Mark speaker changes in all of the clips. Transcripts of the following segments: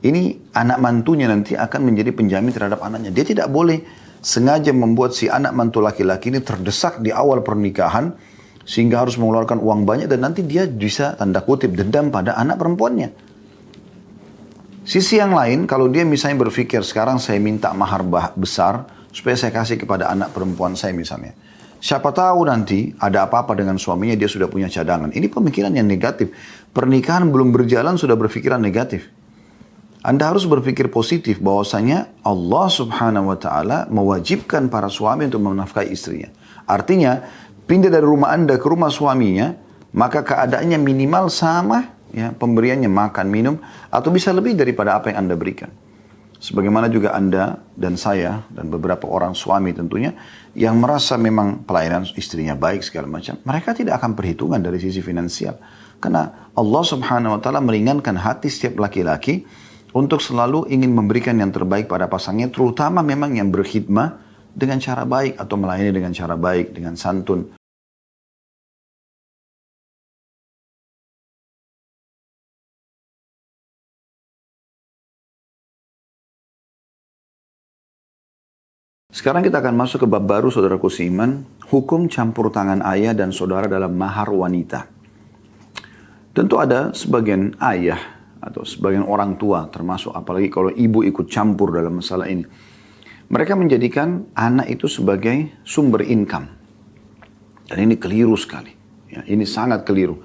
Speaker 1: ini anak mantunya nanti akan menjadi penjamin terhadap anaknya. Dia tidak boleh sengaja membuat si anak mantu laki-laki ini terdesak di awal pernikahan sehingga harus mengeluarkan uang banyak dan nanti dia bisa tanda kutip dendam pada anak perempuannya. Sisi yang lain, kalau dia misalnya berpikir sekarang saya minta mahar besar supaya saya kasih kepada anak perempuan saya misalnya. Siapa tahu nanti ada apa-apa dengan suaminya, dia sudah punya cadangan. Ini pemikiran yang negatif. Pernikahan belum berjalan sudah berpikiran negatif. Anda harus berpikir positif bahwasanya Allah subhanahu wa ta'ala mewajibkan para suami untuk menafkahi istrinya. Artinya, pindah dari rumah Anda ke rumah suaminya, maka keadaannya minimal sama, ya, pemberiannya makan, minum, atau bisa lebih daripada apa yang Anda berikan. Sebagaimana juga Anda dan saya dan beberapa orang suami tentunya yang merasa memang pelayanan istrinya baik segala macam. Mereka tidak akan perhitungan dari sisi finansial. Karena Allah subhanahu wa ta'ala meringankan hati setiap laki-laki untuk selalu ingin memberikan yang terbaik pada pasangannya. Terutama memang yang berkhidmah dengan cara baik atau melayani dengan cara baik, dengan santun. Sekarang kita akan masuk ke bab baru, saudaraku seiman, hukum campur tangan ayah dan saudara dalam mahar wanita. Tentu ada sebagian ayah atau sebagian orang tua, termasuk apalagi kalau ibu ikut campur dalam masalah ini. Mereka menjadikan anak itu sebagai sumber income. Dan ini keliru sekali. Ya, ini sangat keliru.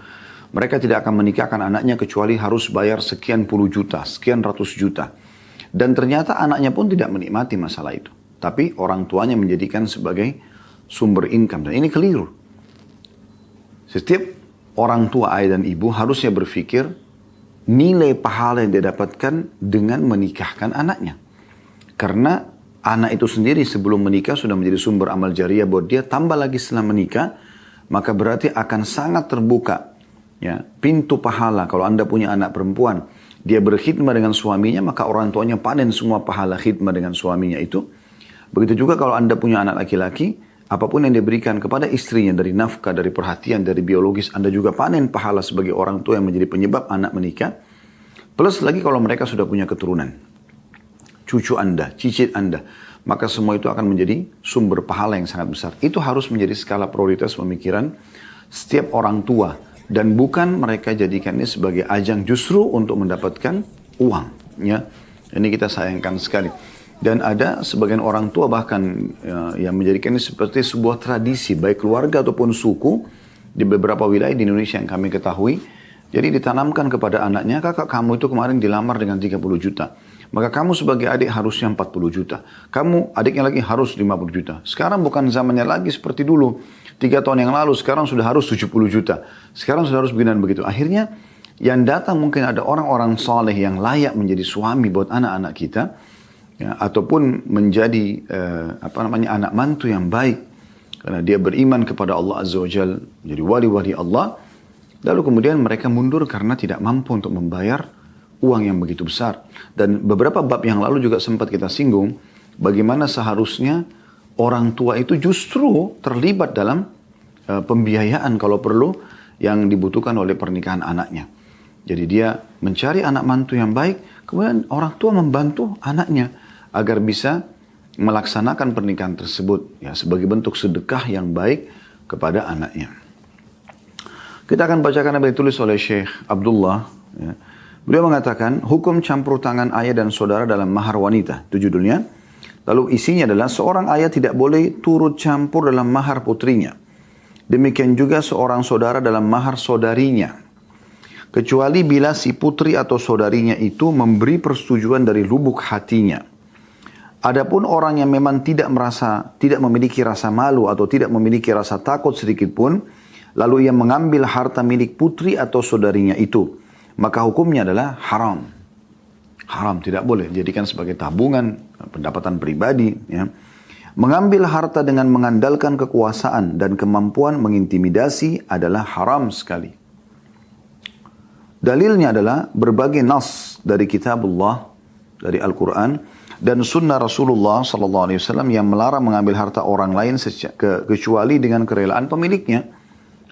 Speaker 1: Mereka tidak akan menikahkan anaknya kecuali harus bayar sekian puluh juta, sekian ratus juta. Dan ternyata anaknya pun tidak menikmati masalah itu. Tapi orang tuanya menjadikan sebagai sumber income. Dan ini keliru. Setiap orang tua ayah dan ibu harusnya berpikir nilai pahala yang dia dapatkan dengan menikahkan anaknya. Karena anak itu sendiri sebelum menikah sudah menjadi sumber amal jariah buat dia. Tambah lagi setelah menikah, maka berarti akan sangat terbuka, ya, pintu pahala. Kalau Anda punya anak perempuan, dia berkhidmat dengan suaminya, maka orang tuanya panen semua pahala khidmat dengan suaminya itu. Begitu juga kalau Anda punya anak laki-laki, apapun yang diberikan kepada istrinya dari nafkah, dari perhatian, dari biologis, Anda juga panen pahala sebagai orang tua yang menjadi penyebab anak menikah. Plus lagi kalau mereka sudah punya keturunan, cucu Anda, cicit Anda, maka semua itu akan menjadi sumber pahala yang sangat besar. Itu harus menjadi skala prioritas pemikiran setiap orang tua. Dan bukan mereka jadikan ini sebagai ajang justru untuk mendapatkan uang. Ya. Ini kita sayangkan sekali. Dan ada sebagian orang tua bahkan yang menjadikan ini seperti sebuah tradisi, baik keluarga ataupun suku, di beberapa wilayah di Indonesia yang kami ketahui. Jadi ditanamkan kepada anaknya, kakak kamu itu kemarin dilamar dengan 30 juta. Maka kamu sebagai adik harusnya 40 juta. Kamu adiknya lagi harus 50 juta. Sekarang bukan zamannya lagi seperti dulu. 3 tahun yang lalu, sekarang sudah harus 70 juta. Sekarang sudah harus begini dan begitu. Akhirnya yang datang mungkin ada orang-orang soleh yang layak menjadi suami buat anak-anak kita. Ya, ataupun menjadi anak mantu yang baik karena dia beriman kepada Allah Azza wa Jalla, jadi wali-wali Allah. Lalu kemudian mereka mundur karena tidak mampu untuk membayar uang yang begitu besar. Dan beberapa bab yang lalu juga sempat kita singgung bagaimana seharusnya orang tua itu justru terlibat dalam pembiayaan kalau perlu yang dibutuhkan oleh pernikahan anaknya. Jadi dia mencari anak mantu yang baik, kemudian orang tua membantu anaknya agar bisa melaksanakan pernikahan tersebut, ya, sebagai bentuk sedekah yang baik kepada anaknya. Kita akan bacakan apa yang ditulis oleh Syekh Abdullah. Ya. Beliau mengatakan, hukum campur tangan ayah dan saudara dalam mahar wanita. Itu judulnya. Lalu isinya adalah, seorang ayah tidak boleh turut campur dalam mahar putrinya. Demikian juga seorang saudara dalam mahar saudarinya. Kecuali bila si putri atau saudarinya itu memberi persetujuan dari lubuk hatinya. Adapun orang yang memang tidak memiliki rasa malu atau tidak memiliki rasa takut sedikit pun, lalu ia mengambil harta milik putri atau saudarinya itu, maka hukumnya adalah haram. Haram, tidak boleh dijadikan sebagai tabungan, pendapatan pribadi. Ya. Mengambil harta dengan mengandalkan kekuasaan dan kemampuan mengintimidasi adalah haram sekali. Dalilnya adalah berbagai nas dari kitabullah, dari Al-Quran, dan sunnah Rasulullah SAW yang melarang mengambil harta orang lain kecuali dengan kerelaan pemiliknya.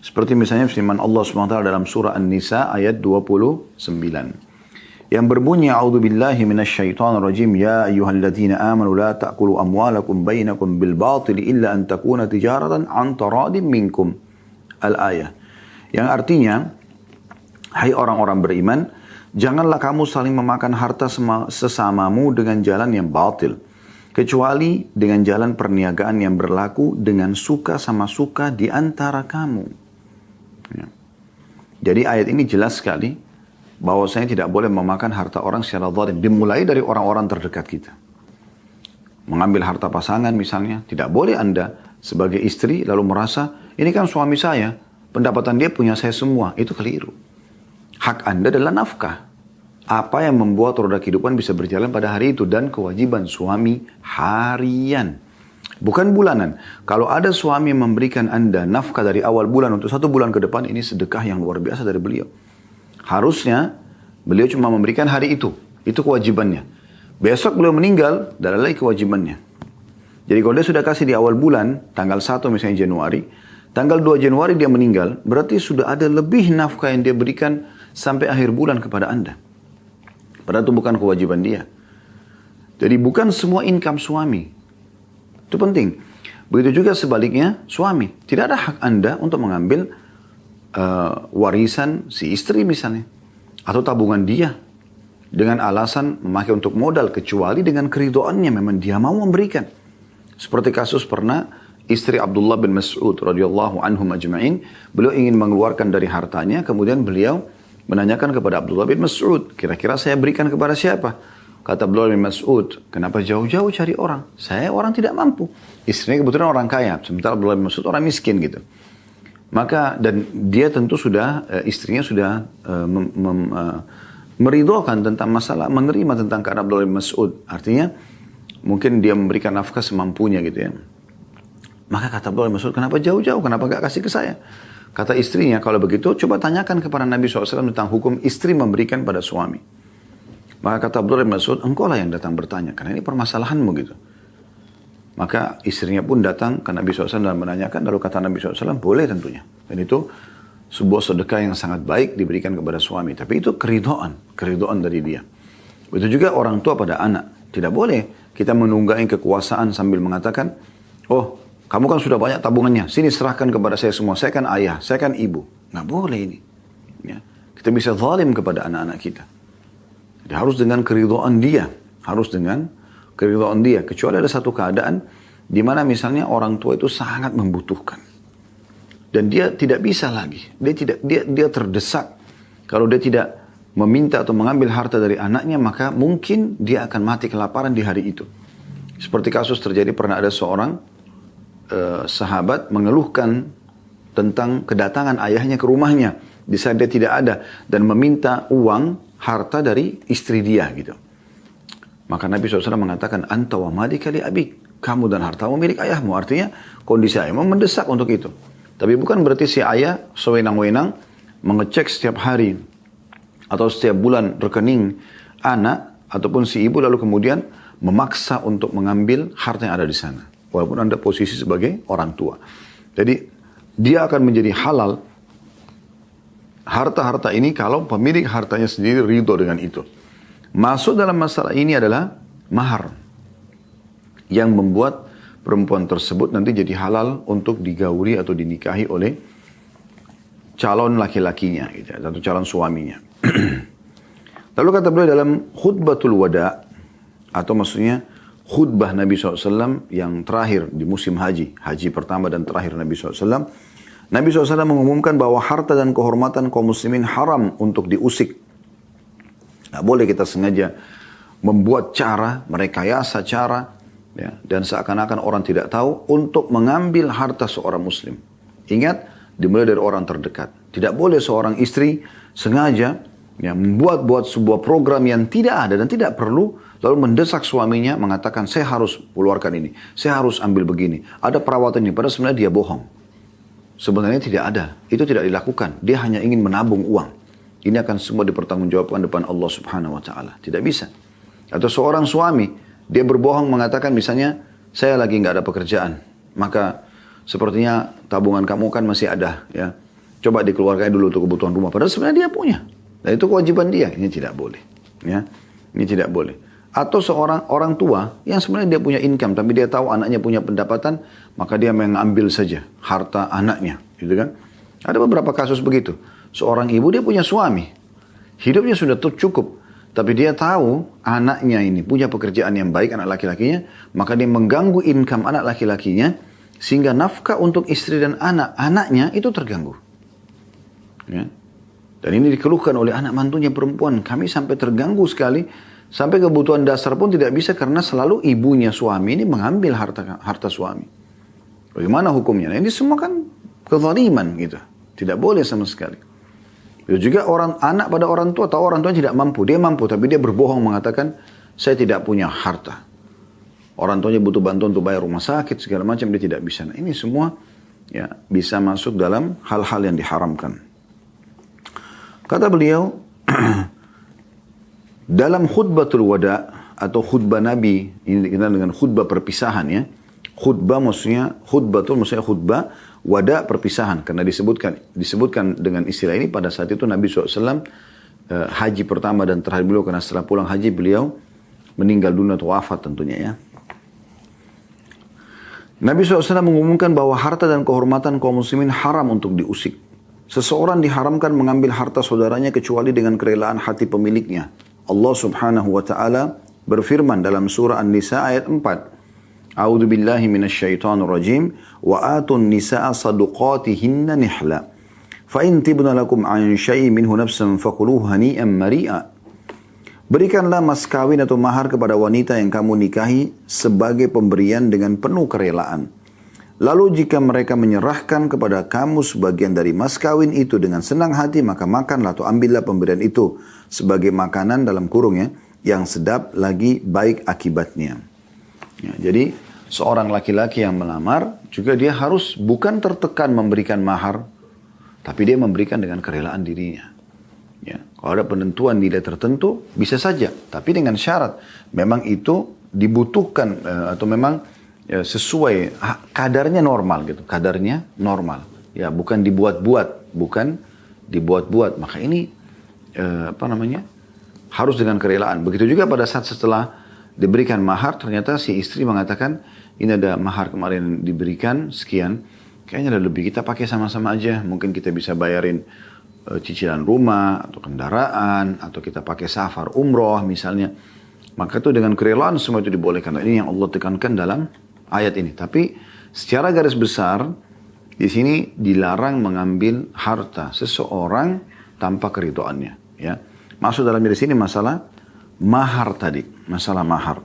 Speaker 1: Seperti misalnya firman Allah SWT dalam surah An-Nisa ayat 29. yang berbunyi a'udzubillahi minasyaitonirrajim ya ayyuhalladzina amanu la ta'kulu amwalakum bainakum bil batil illa an takuna tijaratan an taradin minkum. Al-ayah. Yang artinya, hai orang-orang beriman, janganlah kamu saling memakan harta sesamamu dengan jalan yang batil, kecuali dengan jalan perniagaan yang berlaku dengan suka sama suka di antara kamu. Ya. Jadi ayat ini jelas sekali bahwasanya tidak boleh memakan harta orang secara zalim, dimulai dari orang-orang terdekat kita. Mengambil harta pasangan misalnya, tidak boleh Anda sebagai istri lalu merasa, ini kan suami saya, pendapatan dia punya saya semua, itu keliru. Hak Anda adalah nafkah. Apa yang membuat roda kehidupan bisa berjalan pada hari itu, dan kewajiban suami harian. Bukan bulanan. Kalau ada suami yang memberikan Anda nafkah dari awal bulan untuk 1 bulan ke depan, ini sedekah yang luar biasa dari beliau. Harusnya beliau cuma memberikan hari itu kewajibannya. Besok beliau meninggal, dan lagi kewajibannya. Jadi kalau dia sudah kasih di awal bulan, tanggal 1 misalnya Januari, tanggal 2 Januari dia meninggal, berarti sudah ada lebih nafkah yang dia berikan sampai akhir bulan kepada Anda. Padahal itu bukan kewajiban dia. Jadi bukan semua income suami. Itu penting. Begitu juga sebaliknya suami. Tidak ada hak Anda untuk mengambil warisan si istri misalnya, atau tabungan dia dengan alasan memakai untuk modal, kecuali dengan keridhoannya, memang dia mau memberikan. Seperti kasus pernah istri Abdullah bin Mas'ud radhiyallahu anhum ajma'in, beliau ingin mengeluarkan dari hartanya, kemudian beliau menanyakan kepada Abdullah bin Mas'ud, kira-kira saya berikan kepada siapa? Kata Abdullah bin Mas'ud, kenapa jauh-jauh cari orang? Saya orang tidak mampu. Istrinya kebetulan orang kaya, sementara Abdullah bin Mas'ud orang miskin gitu. Maka, dan dia tentu sudah, istrinya sudah meridhokan tentang masalah, menerima tentang keadaan Abdullah bin Mas'ud. Artinya, mungkin dia memberikan nafkah semampunya gitu ya. Maka kata Abdullah bin Mas'ud, kenapa jauh-jauh? Kenapa gak kasih ke saya? Kata istrinya, kalau begitu coba tanyakan kepada Nabi SAW tentang hukum istri memberikan pada suami. Maka kata Abdullah bin Mas'ud, engkau lah yang datang bertanya, karena ini permasalahanmu gitu. Maka istrinya pun datang ke Nabi SAW dan menanyakan, lalu kata Nabi SAW, boleh tentunya. Dan itu sebuah sedekah yang sangat baik diberikan kepada suami. Tapi itu keridhaan dari dia. Begitu juga orang tua pada anak. Tidak boleh kita menunggangi kekuasaan sambil mengatakan, oh kamu kan sudah banyak tabungannya, sini serahkan kepada saya semua, saya kan ayah, saya kan ibu. Nggak boleh ini. Ya. Kita bisa zalim kepada anak-anak kita. Jadi harus dengan keridhaan dia. Harus dengan keridhaan dia. Kecuali ada satu keadaan di mana misalnya orang tua itu sangat membutuhkan. Dan dia tidak bisa lagi. Dia terdesak. Kalau dia tidak meminta atau mengambil harta dari anaknya, maka mungkin dia akan mati kelaparan di hari itu. Seperti kasus terjadi pernah ada seorang sahabat mengeluhkan tentang kedatangan ayahnya ke rumahnya di saat dia tidak ada, dan meminta uang harta dari istri dia gitu. Maka Nabi SAW mengatakan, anta wa madika li abik, kamu dan hartamu milik ayahmu. Artinya kondisi ayahmu mendesak untuk itu. Tapi bukan berarti si ayah sewenang-wenang mengecek setiap hari atau setiap bulan rekening anak ataupun si ibu, lalu kemudian memaksa untuk mengambil harta yang ada di sana. Walaupun Anda posisi sebagai orang tua. Jadi dia akan menjadi halal harta-harta ini kalau pemilik hartanya sendiri ridho dengan itu. Masuk dalam masalah ini adalah mahar yang membuat perempuan tersebut nanti jadi halal untuk digauli atau dinikahi oleh calon laki-lakinya gitu, atau calon suaminya. Lalu kata beliau dalam khutbatul wada, atau maksudnya khutbah Nabi SAW yang terakhir di musim haji pertama dan terakhir Nabi SAW, Nabi SAW mengumumkan bahwa harta dan kehormatan kaum muslimin haram untuk diusik. Nggak boleh kita sengaja membuat cara, merekayasa cara, ya, dan seakan-akan orang tidak tahu untuk mengambil harta seorang muslim. Ingat, dimulai dari orang terdekat. Tidak boleh seorang istri sengaja ya, membuat sebuah program yang tidak ada dan tidak perlu, lalu mendesak suaminya mengatakan, saya harus keluarkan ini, saya harus ambil begini, ada perawatan ini, padahal sebenarnya dia bohong. Sebenarnya tidak ada, itu tidak dilakukan. Dia hanya ingin menabung uang. Ini akan semua dipertanggungjawabkan depan Allah Subhanahu wa Ta'ala. Tidak bisa. Atau seorang suami, dia berbohong mengatakan misalnya, saya lagi nggak ada pekerjaan, maka sepertinya tabungan kamu kan masih ada, ya. Coba dikeluarkan dulu untuk kebutuhan rumah. Padahal sebenarnya dia punya. Dan itu kewajiban dia. Ini tidak boleh. Ya, ini tidak boleh. Atau seorang orang tua yang sebenarnya dia punya income, tapi dia tahu anaknya punya pendapatan, maka dia mengambil saja harta anaknya, gitu kan? Ada beberapa kasus begitu. Seorang ibu dia punya suami, hidupnya sudah cukup, tapi dia tahu anaknya ini punya pekerjaan yang baik, anak laki-lakinya, maka dia mengganggu income anak laki-lakinya, sehingga nafkah untuk istri dan anak-anaknya itu terganggu. Ya. Dan ini dikeluhkan oleh anak mantunya perempuan, kami sampai terganggu sekali, sampai kebutuhan dasar pun tidak bisa karena selalu ibunya suami ini mengambil harta suami. Bagaimana hukumnya? Nah, ini semua kan kezaliman gitu. Tidak boleh sama sekali. Itu juga anak pada orang tua, tahu orang tua tidak mampu. Dia mampu tapi dia berbohong mengatakan saya tidak punya harta. Orang tuanya butuh bantuan untuk bayar rumah sakit segala macam, dia tidak bisa. Nah, ini semua ya bisa masuk dalam hal-hal yang diharamkan. Kata beliau dalam khutbatul wada atau khutbah Nabi, ini dikenal dengan khutbah perpisahan ya. Khutbah maksudnya khutbah, wada perpisahan. Karena disebutkan dengan istilah ini pada saat itu Nabi SAW haji pertama dan terakhir beliau, karena setelah pulang haji beliau meninggal dunia atau wafat tentunya ya. Nabi SAW mengumumkan bahwa harta dan kehormatan kaum muslimin haram untuk diusik. Seseorang diharamkan mengambil harta saudaranya kecuali dengan kerelaan hati pemiliknya. Allah subhanahu wa ta'ala berfirman dalam surah An-Nisa ayat 4. A'udzu billahi minasyaitonir rajim wa atun nisaa sadaqatihinna nihla. Fa in tibna lakum an syai'in minhu nafsan faquluhu hani'an mari'a. Berikanlah mas kawin atau mahar kepada wanita yang kamu nikahi sebagai pemberian dengan penuh kerelaan. Lalu jika mereka menyerahkan kepada kamu sebagian dari mas kawin itu dengan senang hati, maka makanlah atau ambillah pemberian itu sebagai makanan dalam kurung ya, yang sedap lagi baik akibatnya. Ya, jadi seorang laki-laki yang melamar juga dia harus bukan tertekan memberikan mahar, tapi dia memberikan dengan kerelaan dirinya. Ya, kalau ada penentuan nilai tertentu bisa saja, tapi dengan syarat memang itu dibutuhkan atau memang ya, sesuai kadarnya normal gitu, kadarnya normal. Ya, bukan dibuat-buat, Maka ini harus dengan kerelaan. Begitu juga pada saat setelah diberikan mahar, ternyata si istri mengatakan ini ada mahar kemarin diberikan sekian, kayaknya ada lebih, kita pakai sama-sama aja. Mungkin kita bisa bayarin cicilan rumah atau kendaraan, atau kita pakai safar umroh misalnya. Maka itu dengan kerelaan semua itu dibolehkan. Ini yang Allah tekankan dalam ayat ini. Tapi secara garis besar di sini dilarang mengambil harta seseorang tanpa keridhaannya. Ya, masuk dalam di sini masalah mahar tadi, masalah mahar.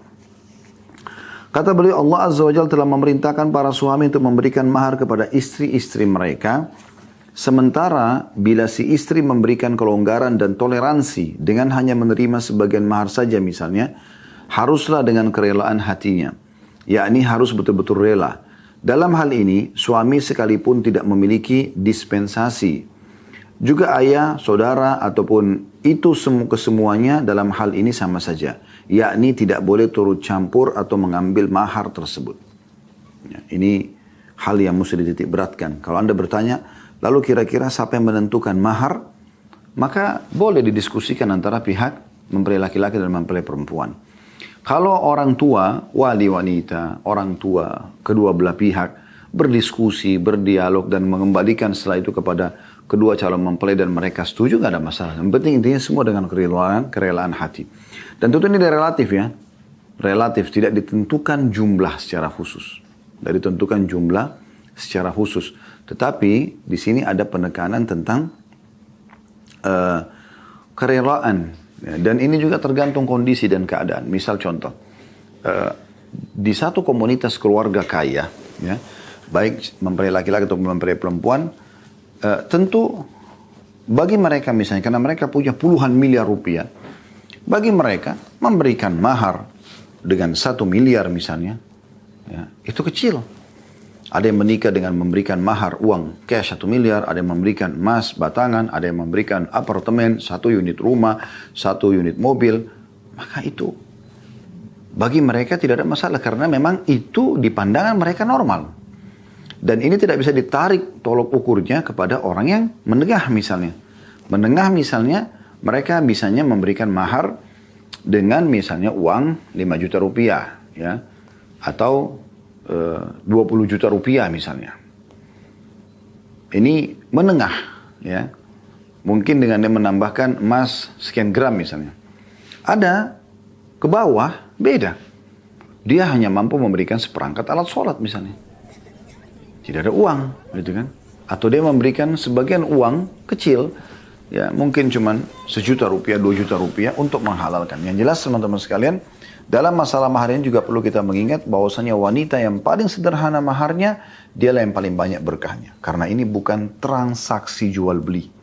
Speaker 1: Kata beliau, Allah Azza wa Jalla telah memerintahkan para suami untuk memberikan mahar kepada istri-istri mereka. Sementara bila si istri memberikan kelonggaran dan toleransi dengan hanya menerima sebagian mahar saja misalnya, haruslah dengan kerelaan hatinya. Yakni harus betul-betul rela. Dalam hal ini, suami sekalipun tidak memiliki dispensasi. Juga ayah, saudara, ataupun itu kesemuanya dalam hal ini sama saja. Yakni tidak boleh turut campur atau mengambil mahar tersebut. Ya, ini hal yang mesti dititik beratkan. Kalau Anda bertanya, lalu kira-kira siapa yang menentukan mahar? Maka boleh didiskusikan antara pihak mempelai laki-laki dan mempelai perempuan. Kalau orang tua, wali wanita, orang tua, kedua belah pihak berdiskusi, berdialog dan mengembalikan setelah itu kepada kedua calon mempelai dan mereka setuju, nggak ada masalah. Yang penting intinya semua dengan kerelaan hati. Dan tentu ini relatif ya, relatif, tidak ditentukan jumlah secara khusus, tidak ditentukan jumlah secara khusus. Tetapi di sini ada penekanan tentang kerelaan. Ya, dan ini juga tergantung kondisi dan keadaan. Misal contoh, di satu komunitas keluarga kaya, ya, baik mempelai laki-laki atau mempelai perempuan, tentu bagi mereka misalnya, karena mereka punya puluhan miliar rupiah, bagi mereka memberikan mahar dengan 1 miliar misalnya, ya, itu kecil. Ada yang menikah dengan memberikan mahar uang cash 1 miliar, ada yang memberikan emas batangan, ada yang memberikan apartemen, 1 unit rumah, 1 unit mobil. Maka itu bagi mereka tidak ada masalah karena memang itu di pandangan mereka normal. Dan ini tidak bisa ditarik tolok ukurnya kepada orang yang menengah misalnya. Menengah misalnya mereka misalnya memberikan mahar dengan misalnya uang 5 juta rupiah, ya, atau 20 juta rupiah misalnya. Ini menengah, ya. Mungkin dengan dia menambahkan emas sekian gram misalnya. Ada ke bawah beda. Dia hanya mampu memberikan seperangkat alat sholat misalnya. Tidak ada uang, gitu kan? Atau dia memberikan sebagian uang kecil, ya mungkin cuman 1 juta rupiah, 2 juta rupiah untuk menghalalkan. Yang jelas teman-teman sekalian, dalam masalah mahar ini juga perlu kita mengingat bahwasanya wanita yang paling sederhana maharnya, dialah yang paling banyak berkahnya. Karena ini bukan transaksi jual beli.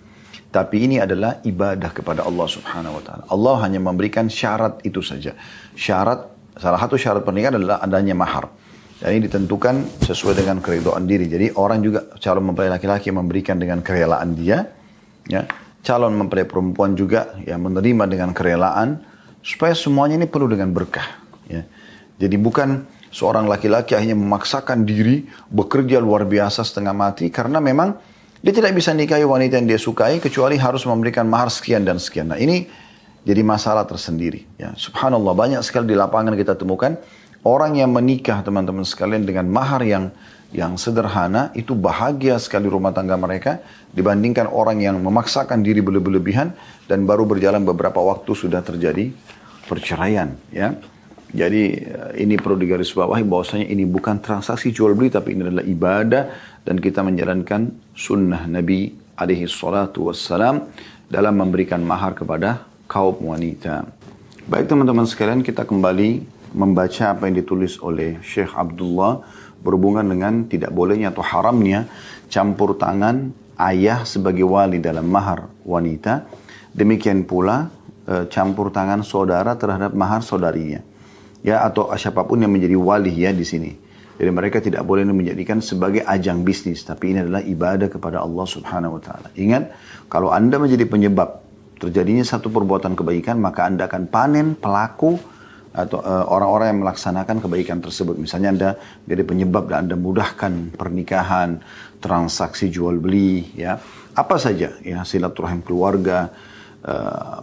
Speaker 1: Tapi ini adalah ibadah kepada Allah subhanahu wa ta'ala. Allah hanya memberikan syarat itu saja. Salah satu syarat pernikahan adalah adanya mahar. Dan ini ditentukan sesuai dengan keridhaan diri. Jadi orang juga calon mempelai laki-laki memberikan dengan kerelaan dia. Ya. Calon mempelai perempuan juga yang menerima dengan kerelaan. Supaya semuanya ini penuh dengan berkah. Ya. Jadi bukan seorang laki-laki hanya memaksakan diri bekerja luar biasa setengah mati. Karena memang dia tidak bisa nikahi wanita yang dia sukai kecuali harus memberikan mahar sekian dan sekian. Nah ini jadi masalah tersendiri. Ya, subhanallah banyak sekali di lapangan kita temukan orang yang menikah teman-teman sekalian dengan mahar yang sederhana itu bahagia sekali rumah tangga mereka dibandingkan orang yang memaksakan diri berlebihan dan baru berjalan beberapa waktu sudah terjadi perceraian. Ya. Jadi ini perlu digarisbawahi bahwasanya ini bukan transaksi jual beli tapi ini adalah ibadah dan kita menjalankan sunnah Nabi alaihi salatu wassalam dalam memberikan mahar kepada kaum wanita. Baik teman-teman sekalian, kita kembali membaca apa yang ditulis oleh Syekh Abdullah berhubungan dengan tidak bolehnya atau haramnya campur tangan ayah sebagai wali dalam mahar wanita. Demikian pula campur tangan saudara terhadap mahar saudarinya. Ya, atau siapapun yang menjadi wali ya di sini. Jadi mereka tidak boleh menjadikan sebagai ajang bisnis, tapi ini adalah ibadah kepada Allah Subhanahu wa taala. Ingat, kalau Anda menjadi penyebab terjadinya satu perbuatan kebaikan, maka Anda akan panen pelaku atau orang-orang yang melaksanakan kebaikan tersebut. Misalnya Anda jadi penyebab dan Anda mudahkan pernikahan, transaksi jual beli, ya. Apa saja, ya, silaturahim keluarga,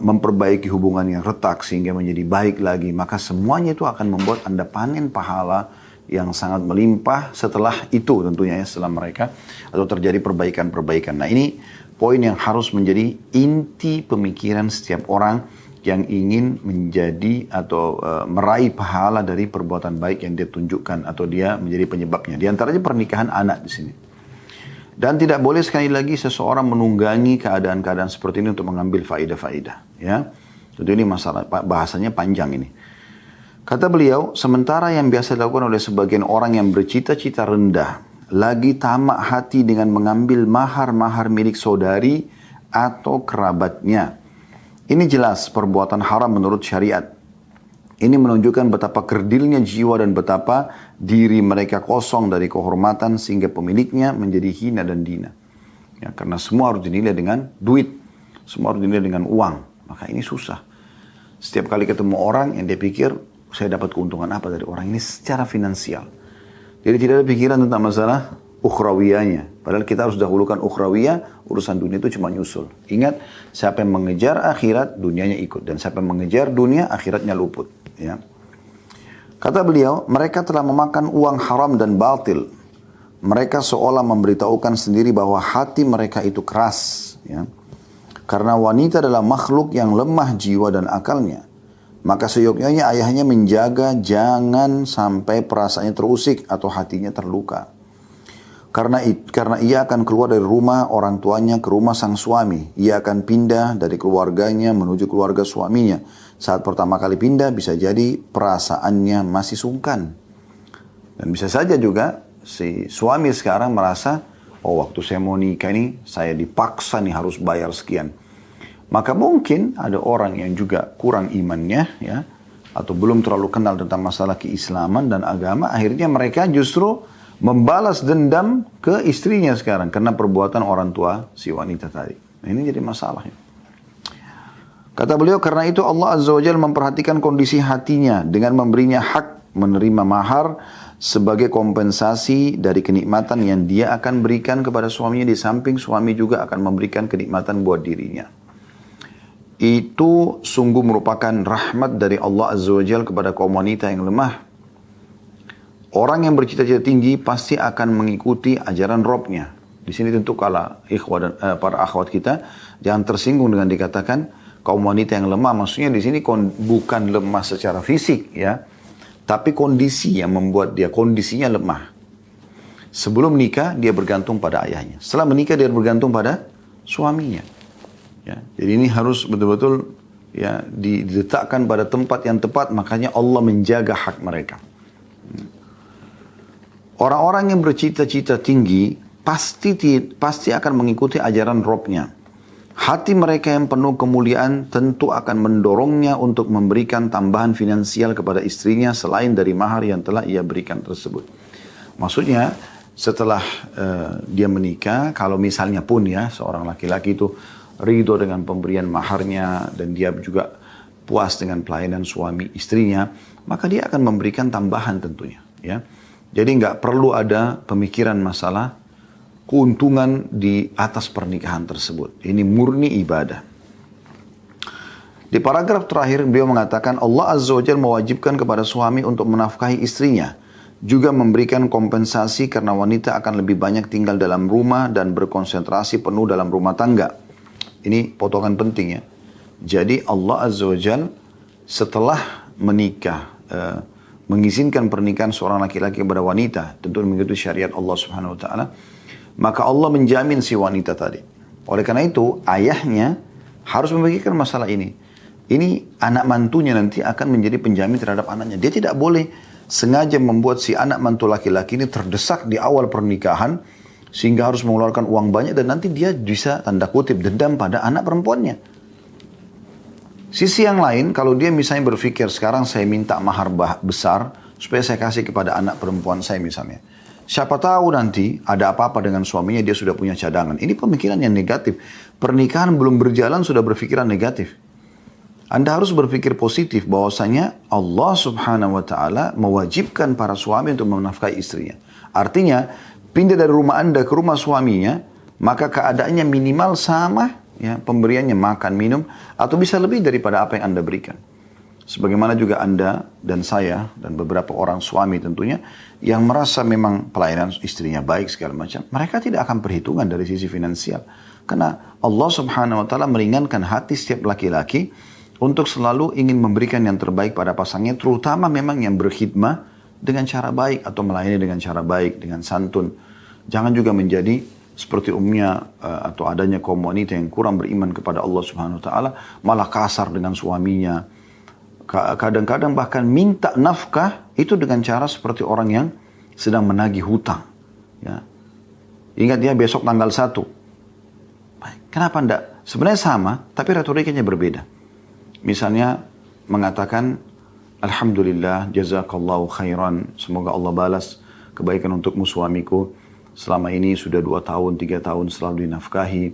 Speaker 1: memperbaiki hubungan yang retak sehingga menjadi baik lagi, maka semuanya itu akan membuat Anda panen pahala yang sangat melimpah setelah itu tentunya ya, setelah mereka atau terjadi perbaikan-perbaikan. Nah ini poin yang harus menjadi inti pemikiran setiap orang yang ingin menjadi atau meraih pahala dari perbuatan baik yang dia tunjukkan atau dia menjadi penyebabnya. Di antaranya pernikahan anak di sini. Dan tidak boleh sekali lagi seseorang menunggangi keadaan-keadaan seperti ini untuk mengambil faedah-faedah. Ya, jadi ini masalah bahasanya panjang ini. Kata beliau, sementara yang biasa dilakukan oleh sebagian orang yang bercita-cita rendah, lagi tamak hati dengan mengambil mahar-mahar milik saudari atau kerabatnya. Ini jelas perbuatan haram menurut syariat. Ini menunjukkan betapa kerdilnya jiwa dan betapa diri mereka kosong dari kehormatan sehingga pemiliknya menjadi hina dan dina. Ya, karena semua harus dinilai dengan duit, semua harus dinilai dengan uang. Maka ini susah. Setiap kali ketemu orang yang dia pikir, saya dapat keuntungan apa dari orang ini secara finansial. Jadi tidak ada pikiran tentang masalah ukhrawiyahnya. Padahal kita harus dahulukan ukhrawiyah, urusan dunia itu cuma nyusul. Ingat, siapa yang mengejar akhirat, dunianya ikut. Dan siapa yang mengejar dunia, akhiratnya luput. Ya. Kata beliau, mereka telah memakan uang haram dan batil. Mereka seolah memberitahukan sendiri bahwa hati mereka itu keras. Ya. Karena wanita adalah makhluk yang lemah jiwa dan akalnya. Maka seyogyanya ayahnya menjaga jangan sampai perasaannya terusik atau hatinya terluka. Karena ia akan keluar dari rumah orang tuanya ke rumah sang suami. Ia akan pindah dari keluarganya menuju keluarga suaminya. Saat pertama kali pindah bisa jadi perasaannya masih sungkan. Dan bisa saja juga si suami sekarang merasa, oh waktu saya mau nikah ini saya dipaksa nih harus bayar sekian. Maka mungkin ada orang yang juga kurang imannya ya, atau belum terlalu kenal tentang masalah keislaman dan agama. Akhirnya mereka justru membalas dendam ke istrinya sekarang karena perbuatan orang tua si wanita tadi. Nah, ini jadi masalahnya. Kata beliau, karena itu Allah Azza wa Jalla memperhatikan kondisi hatinya dengan memberinya hak menerima mahar sebagai kompensasi dari kenikmatan yang dia akan berikan kepada suaminya, di samping suami juga akan memberikan kenikmatan buat dirinya. itu sungguh merupakan rahmat dari Allah Azza wa Jalla kepada kaum wanita yang lemah. Orang yang bercita-cita tinggi pasti akan mengikuti ajaran Robnya. Di sini tentu kalau ikhwah dan para akhwat kita jangan tersinggung dengan dikatakan kaum wanita yang lemah. Maksudnya di sini bukan lemah secara fisik ya, tapi kondisi yang membuat dia kondisinya lemah. Sebelum nikah dia bergantung pada ayahnya. Setelah menikah dia bergantung pada suaminya. Ya, jadi ini harus betul-betul ya diletakkan pada tempat yang tepat. Makanya Allah menjaga hak mereka. Orang-orang yang bercita-cita tinggi pasti akan mengikuti ajaran Robnya. Hati mereka yang penuh kemuliaan tentu akan mendorongnya untuk memberikan tambahan finansial kepada istrinya selain dari mahar yang telah ia berikan tersebut. Maksudnya setelah dia menikah, kalau misalnya pun ya seorang laki-laki itu ridho dengan pemberian maharnya dan dia juga puas dengan pelayanan suami istrinya, maka dia akan memberikan tambahan tentunya ya. Jadi nggak perlu ada pemikiran masalah keuntungan di atas pernikahan tersebut. Ini murni ibadah. Di paragraf terakhir beliau mengatakan Allah Azza wa Jalla mewajibkan kepada suami untuk menafkahi istrinya. Juga memberikan kompensasi karena wanita akan lebih banyak tinggal dalam rumah dan berkonsentrasi penuh dalam rumah tangga. Ini potongan penting ya. Jadi Allah Azza wa Jalla setelah menikah, mengizinkan pernikahan seorang laki-laki kepada wanita, tentu mengikuti syariat Allah Subhanahu wa taala, maka Allah menjamin si wanita tadi. Oleh karena itu, ayahnya harus memikirkan masalah ini. Ini anak mantunya nanti akan menjadi penjamin terhadap anaknya. Dia tidak boleh sengaja membuat si anak mantu laki-laki ini terdesak di awal pernikahan sehingga harus mengeluarkan uang banyak dan nanti dia bisa tanda kutip dendam pada anak perempuannya. Sisi yang lain, kalau dia misalnya berpikir sekarang saya minta mahar besar supaya saya kasih kepada anak perempuan saya misalnya. Siapa tahu nanti ada apa-apa dengan suaminya, dia sudah punya cadangan. Ini pemikiran yang negatif. Pernikahan belum berjalan sudah berpikiran negatif. Anda harus berpikir positif bahwasanya Allah Subhanahu wa taala mewajibkan para suami untuk menafkahi istrinya. Artinya, pindah dari rumah Anda ke rumah suaminya, maka keadaannya minimal sama ya, pemberiannya makan, minum, atau bisa lebih daripada apa yang Anda berikan. Sebagaimana juga Anda dan saya dan beberapa orang suami tentunya yang merasa memang pelayanan istrinya baik segala macam, mereka tidak akan perhitungan dari sisi finansial. Karena Allah Subhanahu wa taala meringankan hati setiap laki-laki untuk selalu ingin memberikan yang terbaik pada pasangnya, terutama memang yang berkhidmah dengan cara baik atau melayani dengan cara baik, dengan santun. Jangan juga menjadi seperti umumnya atau adanya kaum wanita yang kurang beriman kepada Allah Subhanahu wa taala, malah kasar dengan suaminya. Kadang-kadang bahkan minta nafkah itu dengan cara seperti orang yang sedang menagih hutang. Ya. Ingat ya besok tanggal 1. Baik. Kenapa enggak? Sebenarnya sama, tapi retorikanya berbeda. Misalnya mengatakan, Alhamdulillah, jazakallahu khairan, semoga Allah balas kebaikan untukmu suamiku. Selama ini sudah 2 tahun, 3 tahun selalu dinafkahi.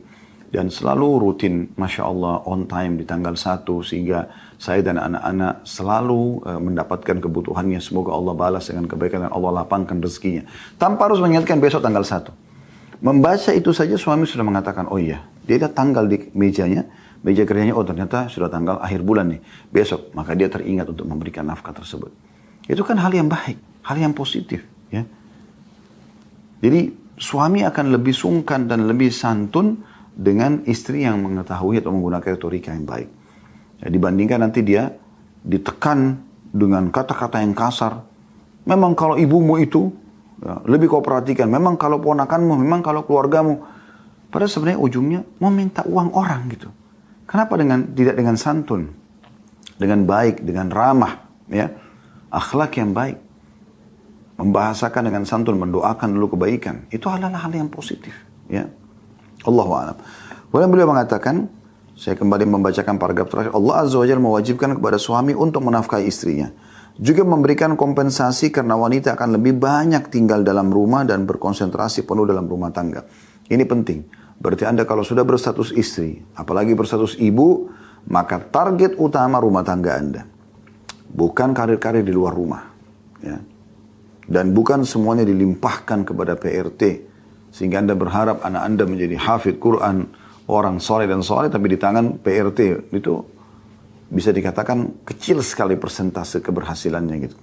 Speaker 1: Dan selalu rutin, Masya Allah, on time di tanggal 1. Sehingga saya dan anak-anak selalu mendapatkan kebutuhannya. Semoga Allah balas dengan kebaikan dan Allah lapangkan rezekinya. Tanpa harus mengingatkan besok tanggal 1. Membaca itu saja suami sudah mengatakan, oh iya. Dia lihat tanggal di mejanya, meja kerjanya, oh ternyata sudah tanggal akhir bulan nih. Besok, maka dia teringat untuk memberikan nafkah tersebut. Itu kan hal yang baik, hal yang positif. Ya. Jadi suami akan lebih sungkan dan lebih santun dengan istri yang mengetahui atau menggunakan retorika yang baik. Ya, dibandingkan nanti dia ditekan dengan kata-kata yang kasar. Memang kalau ibumu itu ya, lebih kau perhatikan. Memang kalau ponakanmu, memang kalau keluargamu. Padahal sebenarnya ujungnya mau minta uang orang gitu. Kenapa tidak dengan santun, dengan baik, dengan ramah, ya, akhlak yang baik, membahasakan dengan santun, mendoakan dulu kebaikan. Itu adalah hal yang positif, ya. Allahu a'lam. Kemudian beliau mengatakan, saya kembali membacakan paragraf terakhir. Allah Azza wa Jalla mewajibkan kepada suami untuk menafkahi istrinya. Juga memberikan kompensasi karena wanita akan lebih banyak tinggal dalam rumah dan berkonsentrasi penuh dalam rumah tangga. Ini penting. Berarti Anda kalau sudah berstatus istri, apalagi berstatus ibu, maka target utama rumah tangga Anda. Bukan karir-karir di luar rumah. Ya. Dan bukan semuanya dilimpahkan kepada PRT. Sehingga Anda berharap anak Anda menjadi hafidh Quran, orang soleh dan soleh tapi di tangan PRT, itu bisa dikatakan kecil sekali persentase keberhasilannya gitu.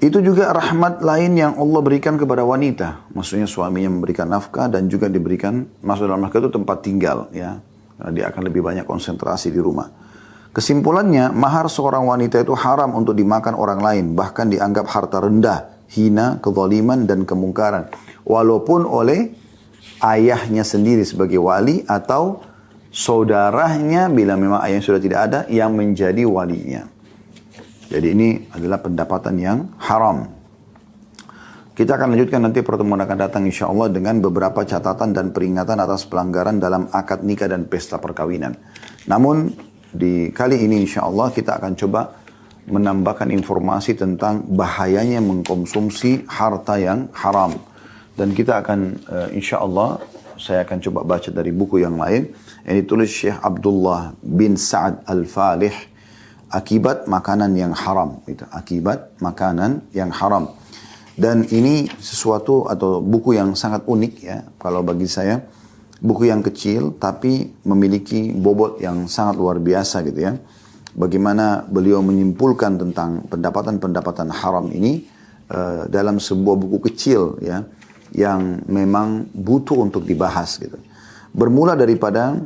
Speaker 1: Itu juga rahmat lain yang Allah berikan kepada wanita. Maksudnya suaminya memberikan nafkah dan juga diberikan, masuk dalam nafkah itu tempat tinggal ya. Karena dia akan lebih banyak konsentrasi di rumah. Kesimpulannya, mahar seorang wanita itu haram untuk dimakan orang lain. Bahkan dianggap harta rendah, hina, kezaliman, dan kemungkaran. Walaupun oleh ayahnya sendiri sebagai wali atau saudaranya bila memang ayahnya sudah tidak ada yang menjadi walinya. Jadi ini adalah pendapatan yang haram. Kita akan lanjutkan nanti pertemuan akan datang insya Allah dengan beberapa catatan dan peringatan atas pelanggaran dalam akad nikah dan pesta perkawinan. Namun di kali ini insya Allah kita akan coba menambahkan informasi tentang bahayanya mengkonsumsi harta yang haram. Dan kita akan insya Allah saya akan coba baca dari buku yang lain. Ini ditulis Syekh Abdullah bin Sa'ad Al-Falih. Akibat makanan yang haram. Itu, akibat makanan yang haram. Dan ini sesuatu atau buku yang sangat unik ya. Kalau bagi saya. Buku yang kecil tapi memiliki bobot yang sangat luar biasa gitu ya. Bagaimana beliau menyimpulkan tentang pendapatan-pendapatan haram ini. Dalam sebuah buku kecil ya. Yang memang butuh untuk dibahas gitu. Bermula daripada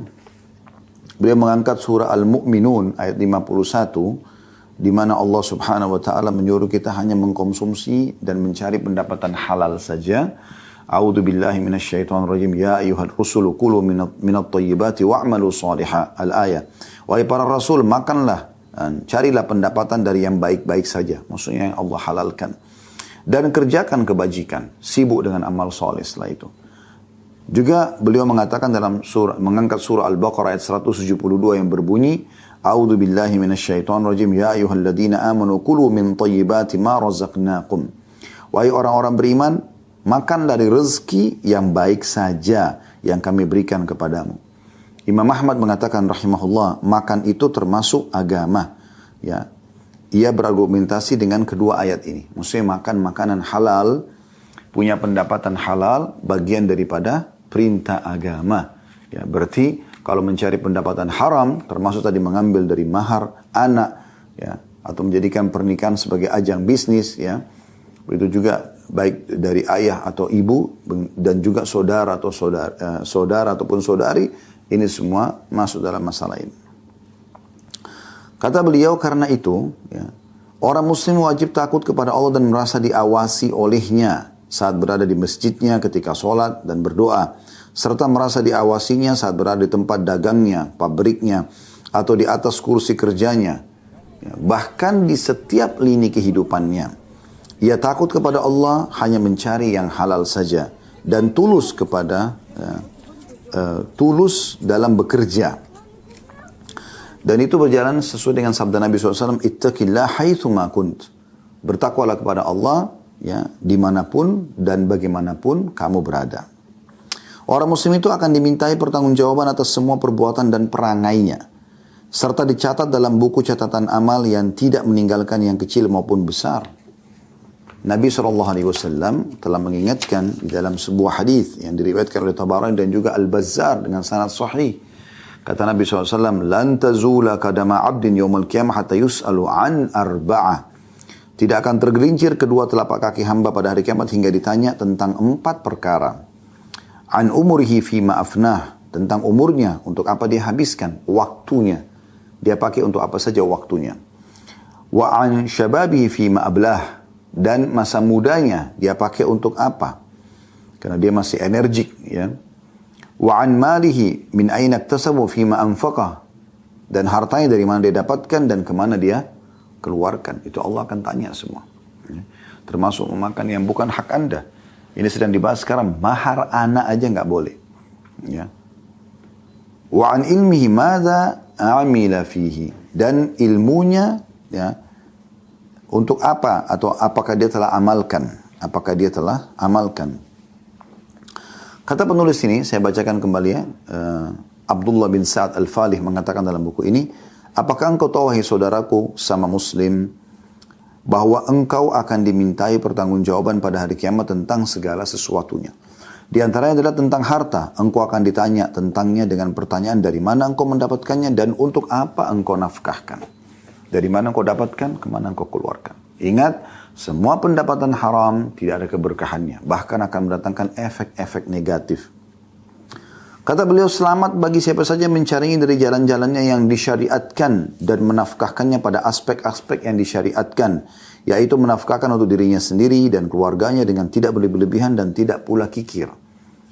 Speaker 1: beliau mengangkat surah Al-Mu'minun ayat 51 di mana Allah Subhanahu wa taala menyuruh kita hanya mengkonsumsi dan mencari pendapatan halal saja. A'udzu billahi minasyaitonir rajim. Ya ayyuhar rusulu kulu minat thayyibati wa'malu shalihan. Al-ayah. Wahai para rasul, makanlah dan carilah pendapatan dari yang baik-baik saja. Maksudnya yang Allah halalkan. Dan kerjakan kebajikan, sibuk dengan amal saleh setelah itu. Juga beliau mengatakan dalam mengangkat surah Al-Baqarah ayat 172 yang berbunyi, A'udzu billahi minasyaitonir rajim. Ya ayyuhalladzina amanu kulu min thayyibati ma razaqnakum. Wahai orang-orang beriman, makan dari rezeki yang baik saja yang kami berikan kepadamu. Imam Ahmad mengatakan rahimahullah, makan itu termasuk agama. Ya. Ia berargumentasi dengan kedua ayat ini. Maksudnya makan makanan halal, punya pendapatan halal, bagian daripada perintah agama. Ya, berarti kalau mencari pendapatan haram, termasuk tadi mengambil dari mahar anak, ya, atau menjadikan pernikahan sebagai ajang bisnis, ya, itu juga baik dari ayah atau ibu dan juga saudara atau saudara ataupun saudari, ini semua masuk dalam masalah ini. Kata beliau karena itu, ya, orang muslim wajib takut kepada Allah dan merasa diawasi olehnya saat berada di masjidnya ketika sholat dan berdoa, serta merasa diawasinya saat berada di tempat dagangnya, pabriknya, atau di atas kursi kerjanya, ya, bahkan di setiap lini kehidupannya. Ia takut kepada Allah hanya mencari yang halal saja dan tulus tulus dalam bekerja. Dan itu berjalan sesuai dengan sabda Nabi SAW, Ittaqillah haitsuma kunt. Bertakwalah kepada Allah, ya, dimanapun dan bagaimanapun kamu berada. Orang muslim itu akan dimintai pertanggungjawaban atas semua perbuatan dan perangainya, serta dicatat dalam buku catatan amal yang tidak meninggalkan yang kecil maupun besar. Nabi SAW telah mengingatkan di dalam sebuah hadis yang diriwayatkan oleh Tabarani dan juga Al-Bazzar dengan sanad sahih. Kata Nabi SAW, "Lan tazula qadama 'abdin yaumil qiyamah hatta yus'alu an arba'ah." Tidak akan tergelincir kedua telapak kaki hamba pada hari kiamat hingga ditanya tentang 4 perkara. An umurihi fima afnah, tentang umurnya, untuk apa dia habiskan, waktunya. Dia pakai untuk apa saja waktunya. Wa an syababihi fima ablah, dan masa mudanya dia pakai untuk apa? Karena dia masih energik, ya. Wa an malihi min aina iktasabu fima anfaqah, dan hartanya dari mana dia dapatkan dan kemana dia keluarkan. Itu Allah akan tanya semua, ya. Termasuk memakan yang bukan hak Anda. Ini sedang dibahas sekarang, mahar anak aja nggak boleh, ya. Wa an ilmihi madza amila fihi, dan ilmunya, ya, untuk apa atau apakah dia telah amalkan, Kata penulis ini, saya bacakan kembali ya, Abdullah bin Sa'ad Al-Falih mengatakan dalam buku ini, apakah engkau tahu, wahai saudaraku sama muslim, bahwa engkau akan dimintai pertanggungjawaban pada hari kiamat tentang segala sesuatunya. Di antaranya adalah tentang harta. Engkau akan ditanya tentangnya dengan pertanyaan dari mana engkau mendapatkannya dan untuk apa engkau nafkahkan. Dari mana engkau dapatkan, kemana engkau keluarkan. Ingat, semua pendapatan haram tidak ada keberkahannya. Bahkan akan mendatangkan efek-efek negatif. Kata beliau, selamat bagi siapa saja mencarinya dari jalan-jalannya yang disyariatkan dan menafkahkannya pada aspek-aspek yang disyariatkan. Yaitu menafkahkan untuk dirinya sendiri dan keluarganya dengan tidak berlebihan dan tidak pula kikir.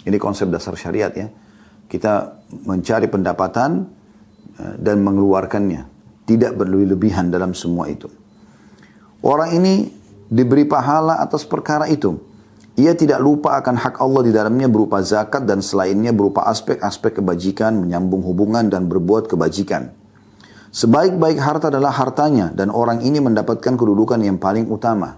Speaker 1: Ini konsep dasar syariat ya. Kita mencari pendapatan dan mengeluarkannya. Tidak berlebihan dalam semua itu. Orang ini diberi pahala atas perkara itu. Ia tidak lupa akan hak Allah di dalamnya berupa zakat dan selainnya berupa aspek-aspek kebajikan, menyambung hubungan dan berbuat kebajikan. Sebaik-baik harta adalah hartanya dan orang ini mendapatkan kedudukan yang paling utama.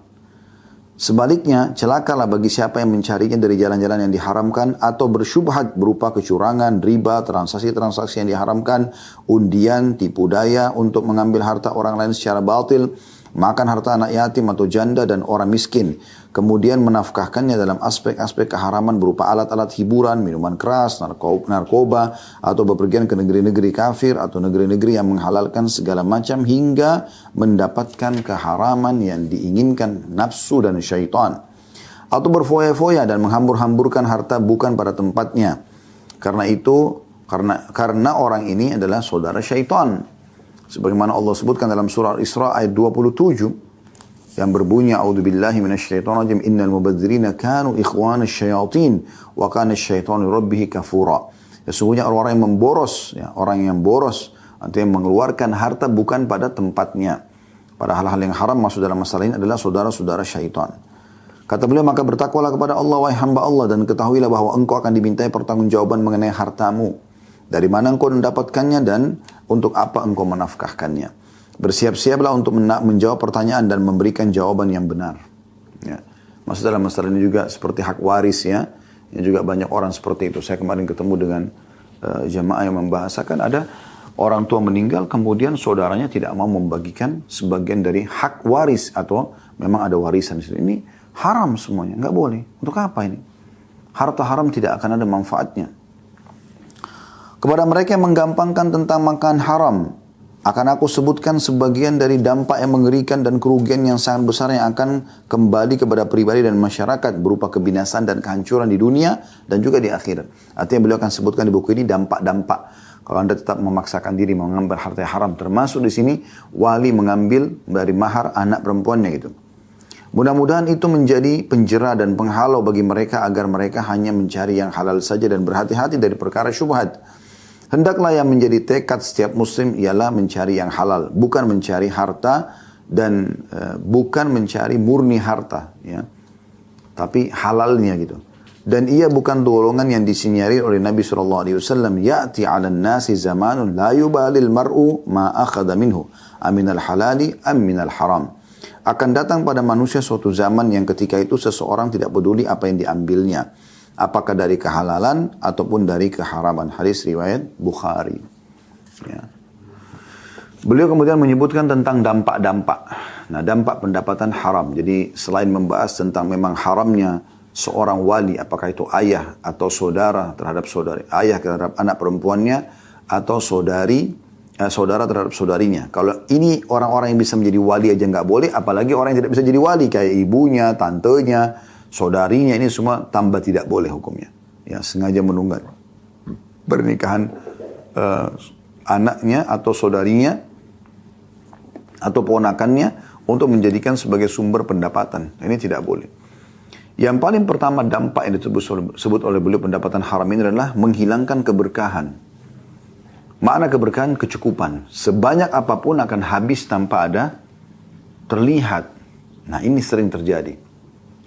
Speaker 1: Sebaliknya, celakalah bagi siapa yang mencarinya dari jalan-jalan yang diharamkan atau bersyubhat berupa kecurangan, riba, transaksi-transaksi yang diharamkan, undian, tipu daya untuk mengambil harta orang lain secara batil, makan harta anak yatim atau janda dan orang miskin, kemudian menafkahkannya dalam aspek-aspek keharaman berupa alat-alat hiburan, minuman keras, narkoba, atau bepergian ke negeri-negeri kafir atau negeri-negeri yang menghalalkan segala macam hingga mendapatkan keharaman yang diinginkan nafsu dan syaitan. Atau berfoya-foya dan menghambur-hamburkan harta bukan pada tempatnya. Karena orang ini adalah saudara syaitan. Sebagaimana Allah sebutkan dalam surah Al-Isra ayat 27 yang berbunyi a'udzubillahi minasyaitonirrajim innal mubadzirina kanu ikhwana syayatin wa kana asyaitanu rabbih kafura. Sesungguhnya orang-orang yang memboros orang yang boros atau yang mengeluarkan harta bukan pada tempatnya. Pada hal-hal yang haram masuk dalam masalah ini adalah saudara-saudara syaitan. Kata beliau, maka bertakwalah kepada Allah wahai hamba Allah dan ketahuilah bahwa engkau akan dimintai pertanggungjawaban mengenai hartamu. Dari mana engkau mendapatkannya dan untuk apa engkau menafkahkannya. Bersiap-siaplah untuk menjawab pertanyaan dan memberikan jawaban yang benar. Ya. Maksud dalam masalah ini juga seperti hak waris ya. Yang juga banyak orang seperti itu. Saya kemarin ketemu dengan jamaah yang membahasakan ada orang tua meninggal kemudian saudaranya tidak mau membagikan sebagian dari hak waris atau memang ada warisan. Ini haram semuanya, nggak boleh. Untuk apa ini? Harta haram tidak akan ada manfaatnya. Kepada mereka yang menggampangkan tentang makan haram, akan aku sebutkan sebagian dari dampak yang mengerikan dan kerugian yang sangat besar yang akan kembali kepada pribadi dan masyarakat berupa kebinasaan dan kehancuran di dunia dan juga di akhirat. Artinya beliau akan sebutkan di buku ini dampak-dampak. Kalau Anda tetap memaksakan diri mengambil harta yang haram, termasuk di sini wali mengambil dari mahar anak perempuannya gitu. Mudah-mudahan itu menjadi penjera dan penghalau bagi mereka agar mereka hanya mencari yang halal saja dan berhati-hati dari perkara syubhat. Hendaklah yang menjadi tekad setiap muslim ialah mencari yang halal, bukan mencari harta dan bukan mencari murni harta, ya, tapi halalnya gitu. Dan ia bukan golongan yang disinyarir oleh Nabi SAW. Ya'ti 'alan nasi zamanun la yubalil mar'u ma akhadha minhu aminal halali am minal haram. Akan datang pada manusia suatu zaman yang ketika itu seseorang tidak peduli apa yang diambilnya, apakah dari kehalalan ataupun dari keharaman. Hadis riwayat Bukhari. Ya. Beliau kemudian menyebutkan tentang dampak-dampak. Nah, dampak pendapatan haram. Jadi selain membahas tentang memang haramnya seorang wali, apakah itu ayah atau saudara terhadap saudari, ayah terhadap anak perempuannya atau saudara terhadap saudarinya. Kalau ini orang-orang yang bisa menjadi wali aja nggak boleh, apalagi orang yang tidak bisa jadi wali kayak ibunya, tantenya, saudarinya, ini semua tambah tidak boleh hukumnya. Ya, sengaja menunggal pernikahan anaknya atau saudarinya atau ponakannya untuk menjadikan sebagai sumber pendapatan. Ini tidak boleh. Yang paling pertama dampak yang disebut oleh beliau pendapatan haram ini adalah menghilangkan keberkahan. Makna keberkahan kecukupan. Sebanyak apapun akan habis tanpa ada terlihat. Nah, ini sering terjadi.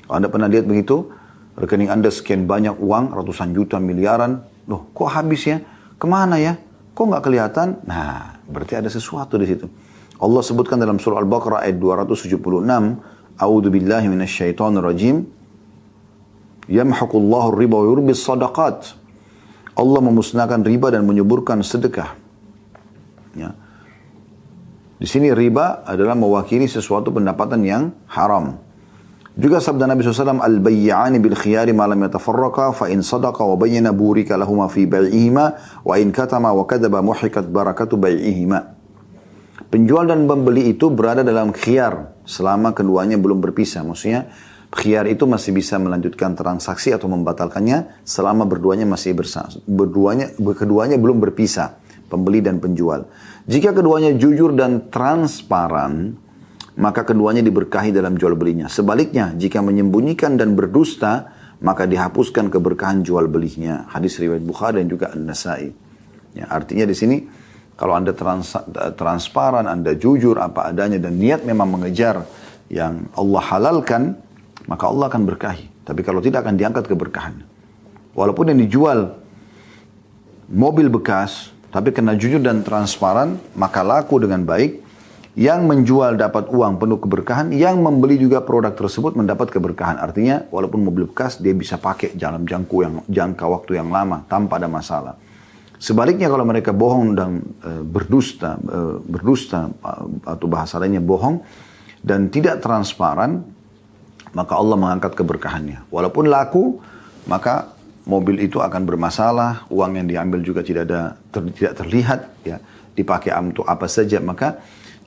Speaker 1: Kalau Anda pernah lihat begitu, rekening Anda sekian banyak uang, ratusan juta, miliaran, loh kok habis ya? Kemana ya? Kok nggak kelihatan? Nah, berarti ada sesuatu di situ. Allah sebutkan dalam surah Al-Baqarah ayat 276, A'udzu billahi minasyaitonir rajim. Yamhaqullahu riba wa yurbis sadaqat. Allah memusnahkan riba dan menyuburkan sedekah. Ya. Di sini riba adalah mewakili sesuatu pendapatan yang haram. Juga sabda Nabi SAW, al-bayyani bil khiyari ma lam yatafarraqa fa in sadaqa wa bayyana burika lahuma fi bai'ihima wa in katama wa kadaba muhikat barakatu bai'ihima. Penjual dan pembeli itu berada dalam khiyar selama keduanya belum berpisah. Maksudnya khiyar itu masih bisa melanjutkan transaksi atau membatalkannya selama keduanya belum berpisah, pembeli dan penjual. Jika keduanya jujur dan transparan, maka keduanya diberkahi dalam jual belinya. Sebaliknya, jika menyembunyikan dan berdusta, maka dihapuskan keberkahan jual belinya. Hadis riwayat Bukhari dan juga An-Nasai. Ya, artinya di sini, kalau Anda transparan, Anda jujur apa adanya dan niat memang mengejar yang Allah halalkan, maka Allah akan berkahi. Tapi kalau tidak akan diangkat keberkahan. Walaupun yang dijual mobil bekas, tapi karena jujur dan transparan, maka laku dengan baik. Yang menjual dapat uang penuh keberkahan, yang membeli juga produk tersebut mendapat keberkahan. Artinya walaupun mobil bekas dia bisa pakai dalam jangka waktu yang lama tanpa ada masalah. Sebaliknya kalau mereka bohong dan berdusta atau bahasa lainnya bohong dan tidak transparan, maka Allah mengangkat keberkahannya. Walaupun laku, maka mobil itu akan bermasalah, uang yang diambil juga tidak terlihat, ya, dipakai untuk apa saja, maka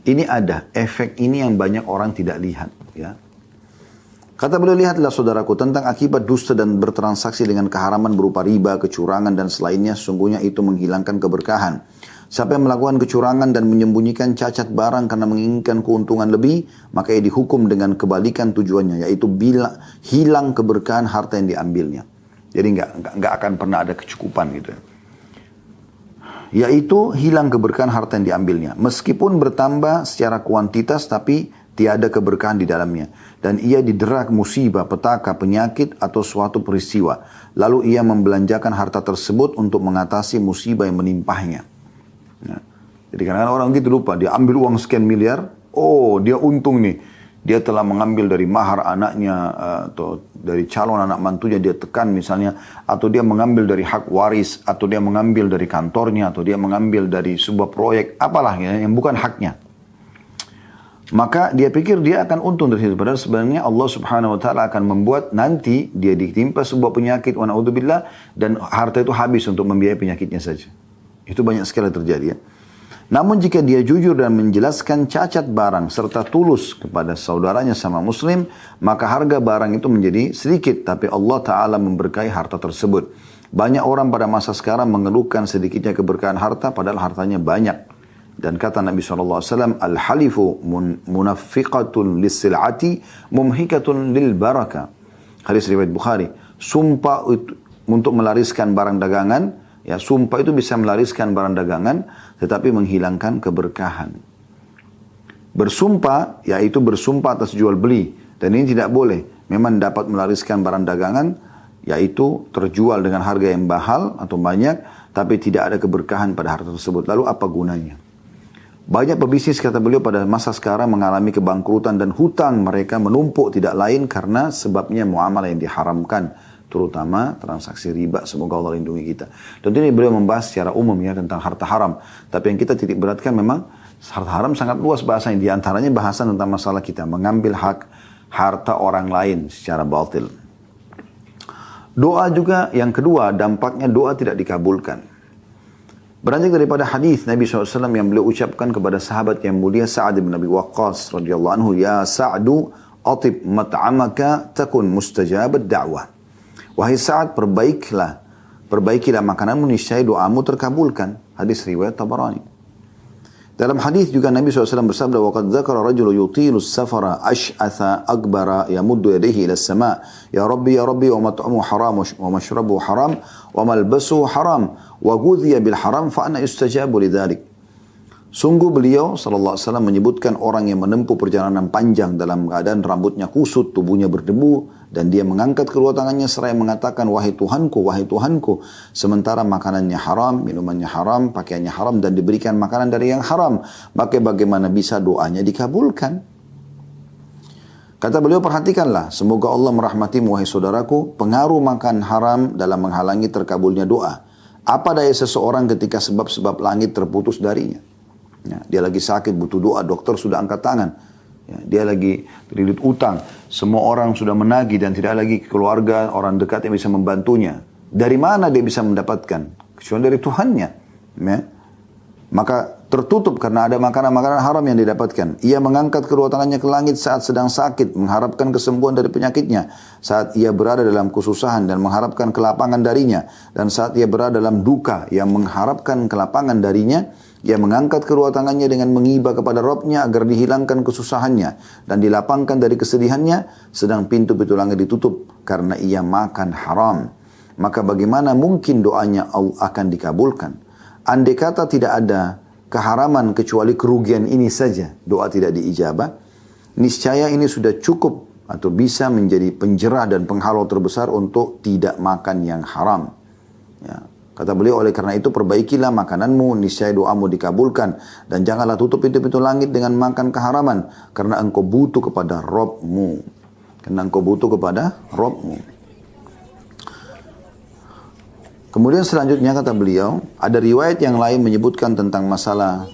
Speaker 1: ini ada efek ini yang banyak orang tidak lihat, ya. Kata beliau, lihatlah saudaraku tentang akibat dusta dan bertransaksi dengan keharaman berupa riba, kecurangan dan selainnya, sesungguhnya itu menghilangkan keberkahan. Siapa yang melakukan kecurangan dan menyembunyikan cacat barang karena menginginkan keuntungan lebih, maka ia dihukum dengan kebalikan tujuannya, yaitu hilang keberkahan harta yang diambilnya. Jadi nggak akan pernah ada kecukupan gitu. Yaitu hilang keberkahan harta yang diambilnya. Meskipun bertambah secara kuantitas, tapi tiada keberkahan di dalamnya. Dan ia didera musibah, petaka, penyakit, atau suatu peristiwa. Lalu ia membelanjakan harta tersebut untuk mengatasi musibah yang menimpahnya. Nah, jadi kadang-kadang orang gitu lupa, dia ambil uang sekian miliar, oh dia untung nih. Dia telah mengambil dari mahar anaknya atau dari calon anak mantunya dia tekan misalnya, atau dia mengambil dari hak waris, atau dia mengambil dari kantornya, atau dia mengambil dari sebuah proyek, apalah ya, yang bukan haknya. Maka dia pikir dia akan untung dari situ. Padahal sebenarnya Allah Subhanahu Wa Taala akan membuat nanti dia ditimpa sebuah penyakit, wa na'udzubillah, dan harta itu habis untuk membiayai penyakitnya saja. Itu banyak sekali terjadi, ya. Namun jika dia jujur dan menjelaskan cacat barang serta tulus kepada saudaranya sama muslim, maka harga barang itu menjadi sedikit, tapi Allah Ta'ala memberkahi harta tersebut. Banyak orang pada masa sekarang mengeluhkan sedikitnya keberkahan harta, padahal hartanya banyak. Dan kata Nabi SAW, al-halifu munafiqatun lis-sil'ati mumhikatun lil-baraka. Hadis riwayat Bukhari. Sumpah untuk melariskan barang dagangan, ya, sumpah itu bisa melariskan barang dagangan, tetapi menghilangkan keberkahan. Bersumpah, yaitu bersumpah atas jual beli. Dan ini tidak boleh. Memang dapat melariskan barang dagangan, yaitu terjual dengan harga yang mahal atau banyak, tapi tidak ada keberkahan pada harta tersebut. Lalu apa gunanya? Banyak pebisnis, kata beliau, pada masa sekarang mengalami kebangkrutan dan hutang mereka menumpuk, tidak lain karena sebabnya muamalah yang diharamkan, terutama transaksi riba. Semoga Allah lindungi kita. Tentu ini beliau membahas secara umum ya tentang harta haram. Tapi yang kita titik beratkan memang harta haram sangat luas bahasanya. Di antaranya bahasan tentang masalah kita mengambil hak harta orang lain secara batil. Doa juga yang kedua, dampaknya doa tidak dikabulkan. Beranjak daripada hadis Nabi SAW yang beliau ucapkan kepada sahabat yang mulia Sa'ad bin Abi Waqqas radhiyallahu anhu, ya Sa'du atib mat'amaka takun mustajabat da'wah. Wahai Sa'ad, perbaikilah makananmu, niscaya doamu terkabulkan. Hadis riwayat Tabarani. Dalam hadis juga Nabi SAW bersabda, وَقَدْ ذَكَرَ رَجُلُ يُطِيلُ السَّفَرَ أَشْعَثَ أَكْبَرَ يَمُدُّ يَدَيْهِ إِلَى السَّمَاءِ يَا رَبِّي وَمَطْعَمُهُ حَرَامٌ وَمَشْرَبُهُ حَرَامٌ وَمَلْبَسُهُ حَرَامٌ وَغُذِيَ بِالْحَرَامِ فَأَنَا يُسْتَجَابُ لِذَلِكَ. Sungguh beliau sallallahu alaihi wasallam menyebutkan orang yang menempuh perjalanan panjang dalam keadaan rambutnya kusut, tubuhnya berdebu, dan dia mengangkat kedua tangannya seraya mengatakan, wahai Tuhanku, sementara makanannya haram, minumannya haram, pakaiannya haram, dan diberikan makanan dari yang haram, maka bagaimana bisa doanya dikabulkan? Kata beliau, perhatikanlah, semoga Allah merahmatimu wahai saudaraku, pengaruh makan haram dalam menghalangi terkabulnya doa. Apa daya seseorang ketika sebab-sebab langit terputus darinya? Ya, dia lagi sakit, butuh doa, dokter sudah angkat tangan. Ya, dia lagi terlilit utang. Semua orang sudah menagih dan tidak lagi keluarga, orang dekat yang bisa membantunya. Dari mana dia bisa mendapatkan? Kecuali dari Tuhannya. Ya. Maka tertutup karena ada makanan-makanan haram yang didapatkan. Ia mengangkat kedua tangannya ke langit saat sedang sakit, mengharapkan kesembuhan dari penyakitnya. Saat ia berada dalam kesusahan dan mengharapkan kelapangan darinya. Dan saat ia berada dalam duka yang mengharapkan kelapangan darinya, ia mengangkat kedua tangannya dengan mengiba kepada Rabb-Nya agar dihilangkan kesusahannya dan dilapangkan dari kesedihannya, sedang pintu-pintu langit ditutup karena ia makan haram. Maka bagaimana mungkin doanya akan dikabulkan? Andai kata tidak ada keharaman kecuali kerugian ini saja, doa tidak diijabah, niscaya ini sudah cukup atau bisa menjadi penjerah dan penghalau terbesar untuk tidak makan yang haram. Ya. Kata beliau, oleh karena itu perbaikilah makananmu, niscaya doamu dikabulkan. Dan janganlah tutup pintu-pintu langit dengan makan keharaman, karena engkau butuh kepada Rabb-Mu. Karena engkau butuh kepada Rabb-Mu. Kemudian selanjutnya kata beliau, ada riwayat yang lain menyebutkan tentang masalah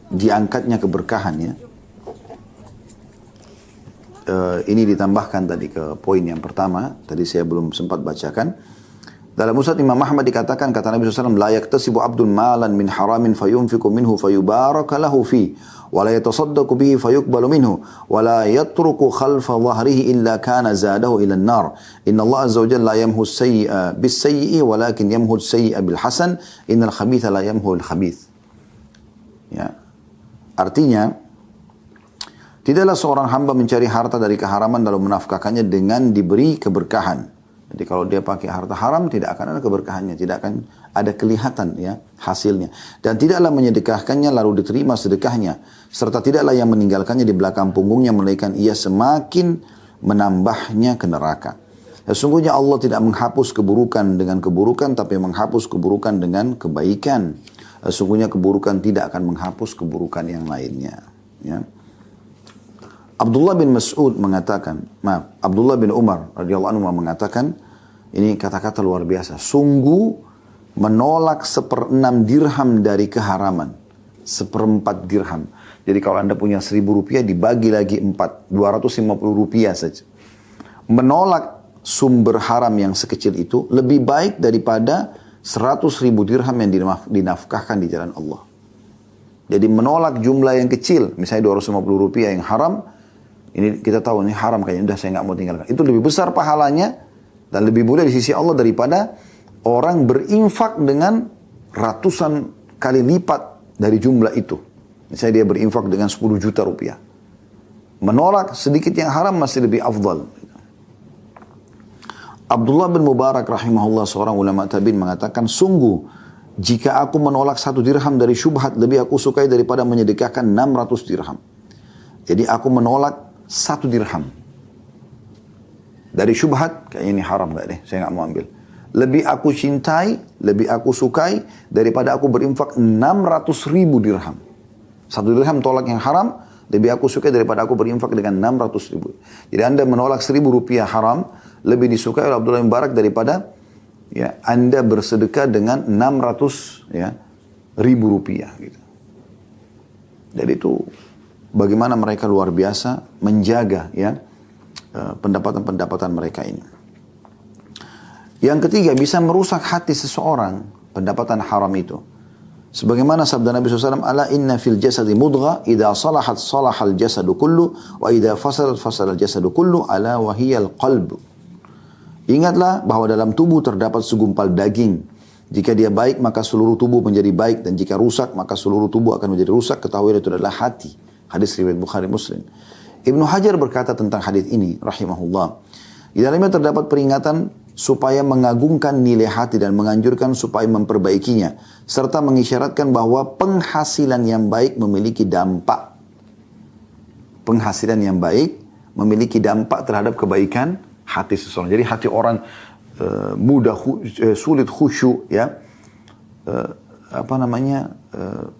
Speaker 1: diangkatnya keberkahan ya. Ini ditambahkan tadi ke poin yang pertama, tadi saya belum sempat bacakan. Dalam Musnad Imam Ahmad dikatakan, kata Nabi SAW, la yaktasibu abdun malan min haramin fayunfiku minhu fayubaraka lahu fi, wa la yatasaddaqu bihi fayuqbalu minhu, wa la yatruku khalfa dhahrihi illa kana zadahu ila an-nar. Inna Allah azza wa jalla la yamhu as-sayyi'a bis-sayyi'i, walakin yamhu as-sayyi'a bil-hasan, innal khabitha la yamhu al-khabith. Ya. Artinya, tidaklah seorang hamba mencari harta dari keharaman lalu menafkahkannya dengan diberi keberkahan. Jadi kalau dia pakai harta haram tidak akan ada keberkahannya, tidak akan ada kelihatan ya hasilnya. Dan tidaklah menyedekahkannya lalu diterima sedekahnya, serta tidaklah yang meninggalkannya di belakang punggungnya melainkan ia semakin menambahnya ke neraka. Sesungguhnya Allah tidak menghapus keburukan dengan keburukan, tapi menghapus keburukan dengan kebaikan. Sesungguhnya keburukan tidak akan menghapus keburukan yang lainnya. Ya. Abdullah bin Mas'ud mengatakan, Abdullah bin Umar radhiyallahu anhu mengatakan, ini kata-kata luar biasa, sungguh menolak 1/6 dirham dari keharaman, 1/4 dirham. Jadi kalau Anda punya 1.000 rupiah dibagi lagi 4, 250 rupiah saja. Menolak sumber haram yang sekecil itu lebih baik daripada 100.000 dirham yang dinafkahkan di jalan Allah. Jadi menolak jumlah yang kecil, misalnya 250 rupiah yang haram, ini kita tahu ini haram kayaknya, udah saya nggak mau tinggalkan. Itu lebih besar pahalanya dan lebih mulia di sisi Allah daripada orang berinfak dengan ratusan kali lipat dari jumlah itu. Misalnya dia berinfak dengan 10 juta rupiah. Menolak sedikit yang haram masih lebih afdal. Abdullah bin Mubarak rahimahullah, seorang ulama tabi'in mengatakan, sungguh jika aku menolak 1 dirham dari syubhat, lebih aku sukai daripada menyedekahkan 600 dirham. Jadi aku menolak 1 dirham dari syubhat, kayaknya ini haram gak deh, saya gak mau ambil. Lebih aku cintai, lebih aku sukai daripada aku berinfak 600.000 dirham. 1 dirham tolak yang haram, lebih aku sukai daripada aku berinfak dengan 600.000. Jadi Anda menolak 1.000 rupiah haram, lebih disukai oleh Abdullah bin Mubarak daripada ya Anda bersedekah dengan 600 ya ribu rupiah gitu. Jadi itu bagaimana mereka luar biasa menjaga ya pendapatan-pendapatan mereka ini. Yang ketiga, bisa merusak hati seseorang pendapatan haram itu. Sebagaimana sabda Nabi SAW, ala inna fil jasadi mudgha, idha salahat salahal jasadu kullu, wa idha fasalat fasalal jasadu kullu, ala wahiyal qalbu. Ingatlah bahwa dalam tubuh terdapat segumpal daging. Jika dia baik, maka seluruh tubuh menjadi baik. Dan jika rusak, maka seluruh tubuh akan menjadi rusak. Ketahuilah itu adalah hati. Hadis riwayat Bukhari Muslim. Ibnu Hajar berkata tentang hadis ini, rahimahullah. Di dalamnya terdapat peringatan supaya mengagungkan nilai hati dan menganjurkan supaya memperbaikinya. Serta mengisyaratkan bahwa penghasilan yang baik memiliki dampak. Penghasilan yang baik memiliki dampak terhadap kebaikan hati seseorang. Jadi hati orang mudah sulit khusyuk ya,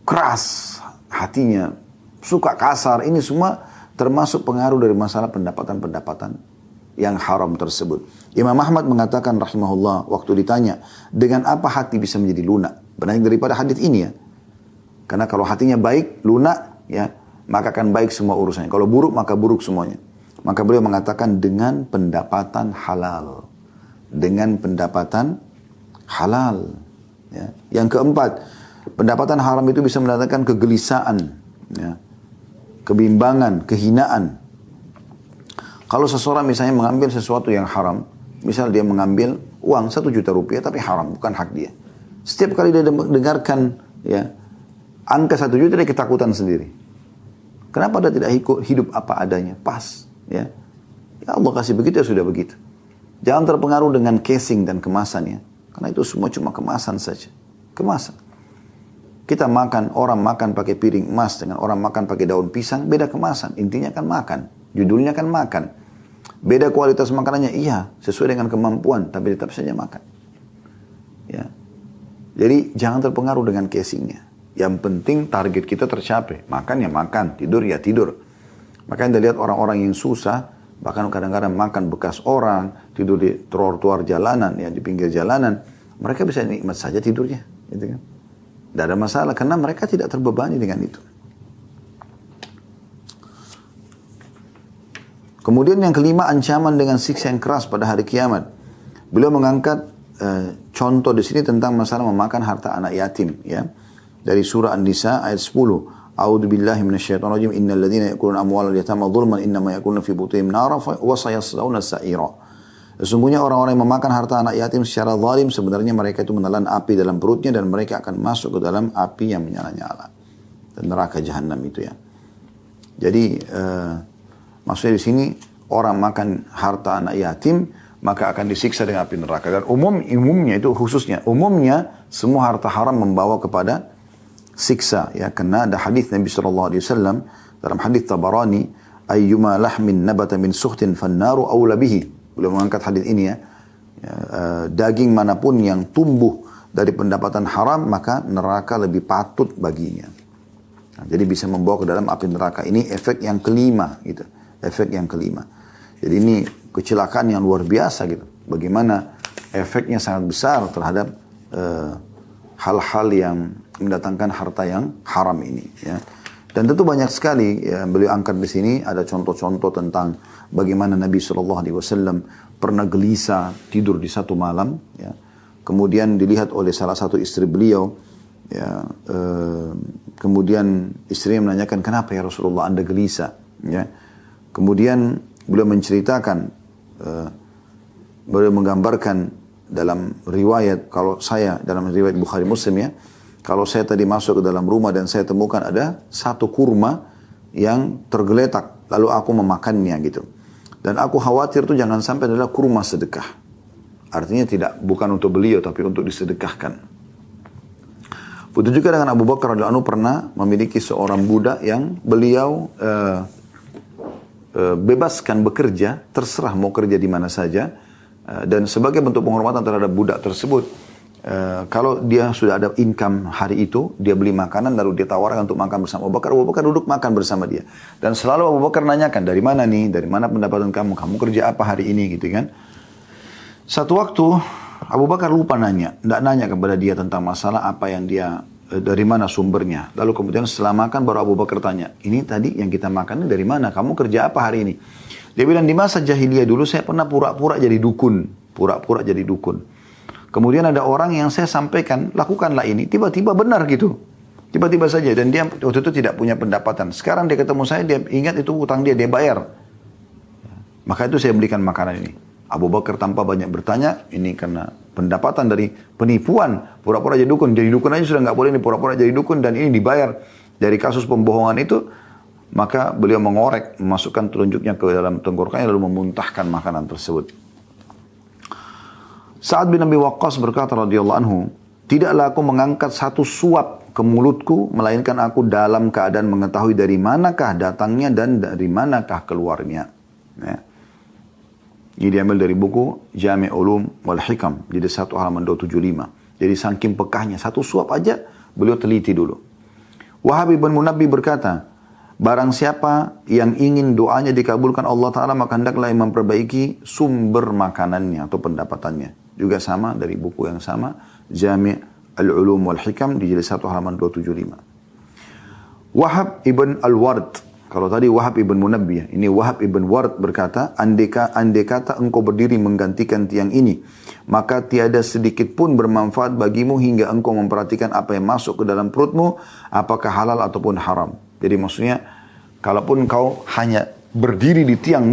Speaker 1: keras hatinya, suka kasar, ini semua termasuk pengaruh dari masalah pendapatan-pendapatan yang haram tersebut. Imam Ahmad mengatakan rahimahullah, waktu ditanya dengan apa hati bisa menjadi lunak, banyak daripada hadis ini ya, karena kalau hatinya baik lunak ya, maka akan baik semua urusannya. Kalau buruk maka buruk semuanya. Maka beliau mengatakan dengan pendapatan halal. Dengan pendapatan halal. Ya. Yang keempat, pendapatan haram itu bisa mendatangkan kegelisahan, ya, kebimbangan, kehinaan. Kalau seseorang misalnya mengambil sesuatu yang haram, misal dia mengambil uang 1 juta rupiah tapi haram, bukan hak dia. Setiap kali dia dengarkan ya, angka 1 juta dia ketakutan sendiri. Kenapa dia tidak hidup apa adanya? Pas. Ya, ya Allah kasih begitu ya sudah begitu. Jangan terpengaruh dengan casing dan kemasannya. Karena itu semua cuma kemasan saja. Kemasan. Kita makan, orang makan pakai piring emas dengan orang makan pakai daun pisang, beda kemasan. Intinya kan makan. Judulnya kan makan. Beda kualitas makanannya, iya, sesuai dengan kemampuan, tapi tetap saja makan. Ya. Jadi jangan terpengaruh dengan casingnya. Yang penting target kita tercapai. Makan ya makan, tidur ya tidur. Makanya Anda lihat orang-orang yang susah, bahkan kadang-kadang makan bekas orang, tidur di trotoar jalanan, ya di pinggir jalanan, mereka bisa nikmat saja tidurnya, gitu kan? Tidak ada masalah karena mereka tidak terbebani dengan itu. Kemudian yang kelima, ancaman dengan siksa yang keras pada hari kiamat. Beliau mengangkat contoh di sini tentang masalah memakan harta anak yatim, ya. Dari surah An-Nisa ayat 10. A'udzu billahi minasyaitonir rajim. Innal ladzina ya'kuluna amwalal yatama dzulman innama ya'kuluna fi butunihim nara wa sayaslawna sa'ira. Sesungguhnya orang-orang yang memakan harta anak yatim secara zalim sebenarnya mereka itu menelan api dalam perutnya dan mereka akan masuk ke dalam api yang menyala-nyala. Dan neraka jahanam itu ya. Jadi maksudnya di sini orang makan harta anak yatim maka akan disiksa dengan api neraka. Dan umumnya itu khususnya umumnya semua harta haram membawa kepada siksa ya, karena ada hadis Nabi SAW dalam hadis Tabarani, ayyuma lahmin nabata min suhtin fannaru awla bihi. Beliau mengangkat hadis ini ya, daging manapun yang tumbuh dari pendapatan haram maka neraka lebih patut baginya. Nah, jadi bisa membawa ke dalam api neraka. Ini efek yang kelima gitu, efek yang kelima. Jadi ini kecelakaan yang luar biasa gitu. Bagaimana efeknya sangat besar terhadap hal-hal yang mendatangkan harta yang haram ini ya. Dan tentu banyak sekali ya, beliau angkat di sini ada contoh-contoh tentang bagaimana Nabi SAW pernah gelisah tidur di satu malam ya. Kemudian dilihat oleh salah satu istri beliau ya, kemudian istrinya menanyakan, kenapa ya Rasulullah Anda gelisah ya. Kemudian beliau menceritakan, beliau menggambarkan dalam riwayat, kalau saya dalam riwayat Bukhari Muslim ya, kalau saya tadi masuk ke dalam rumah dan saya temukan ada satu kurma yang tergeletak, lalu aku memakannya gitu. Dan aku khawatir itu jangan sampai adalah kurma sedekah. Artinya bukan untuk beliau, tapi untuk disedekahkan. Begitu juga dengan Abu Bakar radhiyallahu anhu pernah memiliki seorang budak yang beliau bebaskan bekerja, terserah mau kerja di mana saja. Dan sebagai bentuk penghormatan terhadap budak tersebut, kalau dia sudah ada income hari itu, dia beli makanan lalu dia tawarkan untuk makan bersama Abu Bakar. Abu Bakar duduk makan bersama dia. Dan selalu Abu Bakar nanyakan, dari mana nih? Dari mana pendapatan kamu? Kamu kerja apa hari ini? Gitu kan. Satu waktu Abu Bakar lupa nanya. Tidak nanya kepada dia tentang masalah apa yang dia, dari mana sumbernya. Lalu kemudian setelah makan baru Abu Bakar tanya, ini tadi yang kita makan ini dari mana? Kamu kerja apa hari ini? Dia bilang, di masa jahiliyah dulu saya pernah pura-pura jadi dukun. Pura-pura jadi dukun. Kemudian ada orang yang saya sampaikan, lakukanlah ini. Tiba-tiba benar gitu. Tiba-tiba saja. Dan dia waktu itu tidak punya pendapatan. Sekarang dia ketemu saya, dia ingat itu utang dia bayar. Maka itu saya belikan makanan ini. Abu Bakar tanpa banyak bertanya, ini karena pendapatan dari penipuan. Pura-pura jadi dukun. Jadi dukun aja sudah nggak boleh, ini pura-pura jadi dukun. Dan ini dibayar dari kasus pembohongan itu. Maka beliau mengorek, memasukkan telunjuknya ke dalam tenggorokannya lalu memuntahkan makanan tersebut. Sa'ad bin Abi Waqqas berkata radhiyallahu anhu, tidaklah aku mengangkat satu suap ke mulutku, melainkan aku dalam keadaan mengetahui dari manakah datangnya dan dari manakah keluarnya. Ya. Ini diambil dari buku Jami' Ulum wal Hikam, jadi 1 halaman 275. Jadi saking pekahnya, satu suap aja beliau teliti dulu. Wahab bin Munabbi berkata, barang siapa yang ingin doanya dikabulkan Allah Ta'ala, maka hendaklah yang memperbaiki sumber makanannya atau pendapatannya. Juga sama dari buku yang sama, Jami' Al-Ulum wal Hikam di jilid 1 halaman 275. Wahab ibn Al-Ward Kalau tadi Wahab ibn Munabbih, ini Wahab ibn Ward berkata, andai kata engkau berdiri menggantikan tiang ini, maka tiada sedikit pun bermanfaat bagimu hingga engkau memperhatikan apa yang masuk ke dalam perutmu, apakah halal ataupun haram. Jadi maksudnya, kalaupun engkau hanya berdiri di tiang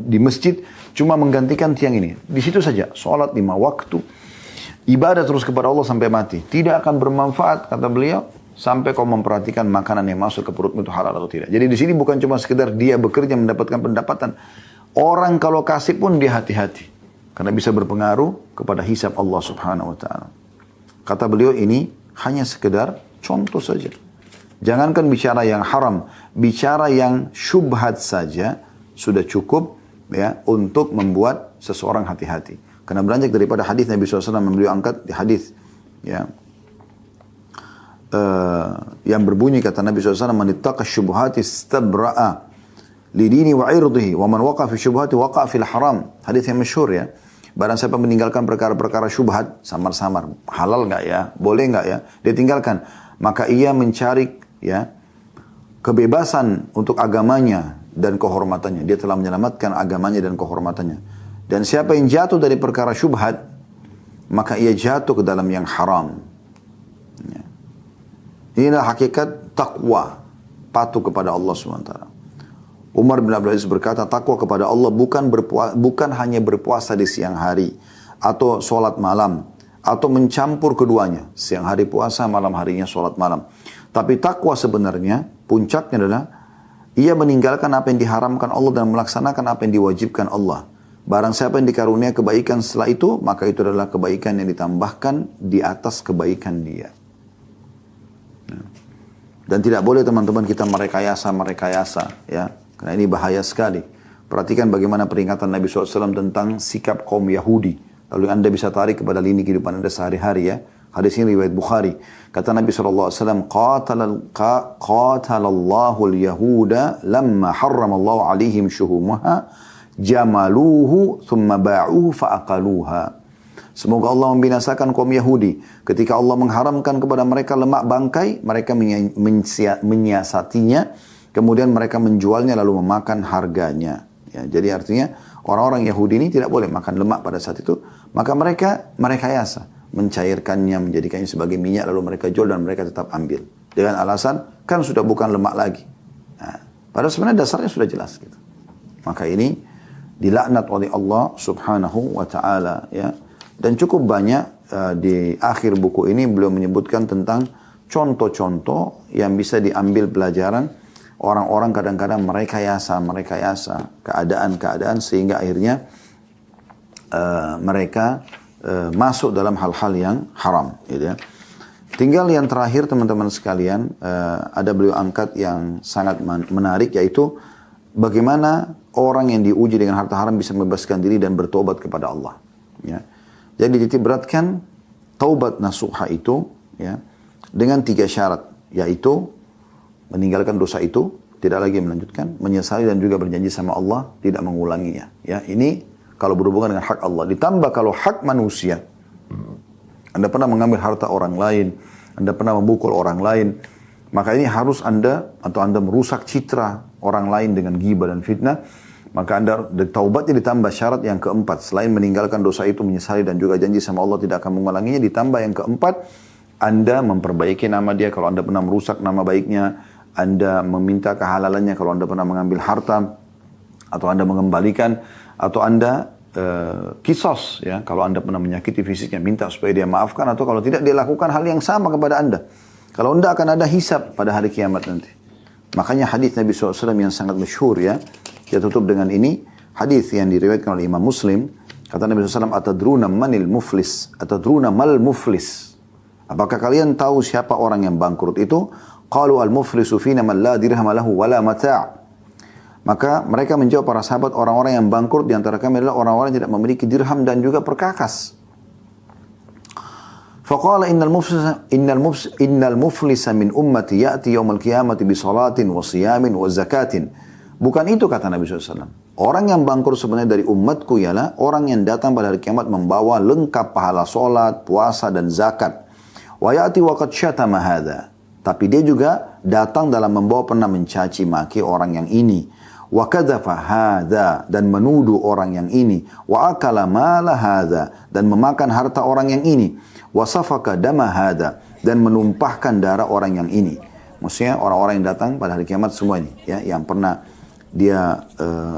Speaker 1: di masjid, cuma menggantikan tiang ini, di situ saja, sholat 5 waktu, ibadah terus kepada Allah sampai mati, tidak akan bermanfaat, kata beliau, sampai kau memperhatikan makanan yang masuk ke perutmu itu halal atau tidak. Jadi di sini bukan cuma sekedar dia bekerja mendapatkan pendapatan. Orang kalau kasih pun dia hati-hati. Karena bisa berpengaruh kepada hisab Allah subhanahu wa ta'ala. Kata beliau ini hanya sekedar contoh saja. Jangankan bicara yang haram. Bicara yang syubhat saja sudah cukup ya untuk membuat seseorang hati-hati. Karena beranjak daripada hadis Nabi SAW yang beliau angkat di hadis ya. Yang berbunyi kata Nabi SAW, man ittaqa syubhati istabra'a lidini wa irdihi wa man waqa fi syubhati waqa fil haram. Hadis yang masyhur ya. Barang siapa meninggalkan perkara-perkara syubhat, samar-samar, halal enggak ya, boleh enggak ya, dia tinggalkan, maka ia mencari ya kebebasan untuk agamanya dan kehormatannya. Dia telah menyelamatkan agamanya dan kehormatannya. Dan siapa yang jatuh dari perkara syubhat, maka ia jatuh ke dalam yang haram. Inilah hakikat takwa, patuh kepada Allah SWT. Umar bin Abdul Aziz berkata, takwa kepada Allah bukan hanya berpuasa di siang hari, atau sholat malam, atau mencampur keduanya. Siang hari puasa, malam harinya sholat malam. Tapi takwa sebenarnya, puncaknya adalah, ia meninggalkan apa yang diharamkan Allah dan melaksanakan apa yang diwajibkan Allah. Barang siapa yang dikarunia kebaikan setelah itu, maka itu adalah kebaikan yang ditambahkan di atas kebaikan dia. Dan tidak boleh teman-teman kita merekayasa ya. Karena ini bahaya sekali. Perhatikan bagaimana peringatan Nabi SAW tentang sikap kaum Yahudi. Lalu Anda bisa tarik kepada lini kehidupan Anda sehari-hari ya. Hadis ini riwayat Bukhari. Kata Nabi SAW, qatalallahu al-yahuda lamma harramallahu alaihim syuhumuha jamaluhu thumma ba'uhu fa'aqaluha. Semoga Allah membinasakan kaum Yahudi. Ketika Allah mengharamkan kepada mereka lemak bangkai, mereka menyiasatinya, kemudian mereka menjualnya lalu memakan harganya. Ya, jadi artinya orang-orang Yahudi ini tidak boleh makan lemak pada saat itu, maka mereka merekayasa, mencairkannya, menjadikannya sebagai minyak, lalu mereka jual dan mereka tetap ambil. Dengan alasan, kan sudah bukan lemak lagi. Nah, padahal sebenarnya dasarnya sudah jelas. Gitu. Maka ini dilaknat oleh Allah subhanahu wa ta'ala ya. Dan cukup banyak di akhir buku ini beliau menyebutkan tentang contoh-contoh yang bisa diambil pelajaran. Orang-orang kadang-kadang merekayasa keadaan-keadaan sehingga akhirnya mereka masuk dalam hal-hal yang haram. Gitu ya. Tinggal yang terakhir teman-teman sekalian, ada beliau angkat yang sangat menarik, yaitu bagaimana orang yang diuji dengan harta haram bisa membebaskan diri dan bertobat kepada Allah. Ya. Jadi dititik beratkan taubat nasuha itu ya, dengan 3 syarat, yaitu meninggalkan dosa itu, tidak lagi melanjutkan, menyesali dan juga berjanji sama Allah tidak mengulanginya. Ya, ini kalau berhubungan dengan hak Allah. Ditambah kalau hak manusia, Anda pernah mengambil harta orang lain, Anda pernah memukul orang lain, maka ini harus Anda merusak citra orang lain dengan ghibah dan fitnah. Maka Anda taubatnya ditambah syarat yang keempat. Selain meninggalkan dosa itu, menyesali dan juga janji sama Allah tidak akan mengulanginya, ditambah yang keempat, Anda memperbaiki nama dia kalau Anda pernah merusak nama baiknya, Anda meminta kehalalannya kalau Anda pernah mengambil harta, atau Anda mengembalikan, atau Anda kisos ya, kalau Anda pernah menyakiti fisiknya, minta supaya dia maafkan, atau kalau tidak dia lakukan hal yang sama kepada Anda. Kalau Anda akan ada hisab pada hari kiamat nanti. Makanya hadis Nabi SAW yang sangat masyhur ya, dia tutup dengan ini, hadis yang diriwayatkan oleh Imam Muslim, kata Nabi SAW, atadruna manil muflis, atadruna mal muflis. Apakah kalian tahu siapa orang yang bangkrut itu? Qalu al-muflisu fina man la dirham lahu wala mata'. Maka mereka menjawab, para sahabat, orang-orang yang bangkrut di antara kami adalah orang-orang yang tidak memiliki dirham dan juga perkakas. Faqala innal muflisa min ummati ya'ti yawmal qiyamati bi salatin wa siyamin wa zakatin. Bukan itu kata Nabi SAW. Orang yang bangkrut sebenarnya dari umatku ialah orang yang datang pada hari kiamat membawa lengkap pahala solat, puasa dan zakat. Wa ya'ti wa qad syatama hadha. Tapi dia juga datang dalam membawa pernah mencaci maki orang yang ini. Wa kadzafa hadza, dan menuduh orang yang ini. Wa akala mala hadza, dan memakan harta orang yang ini. Wa safaka dama hadza, dan menumpahkan darah orang yang ini. Maksudnya orang-orang yang datang pada hari kiamat semua ini, ya, yang pernah dia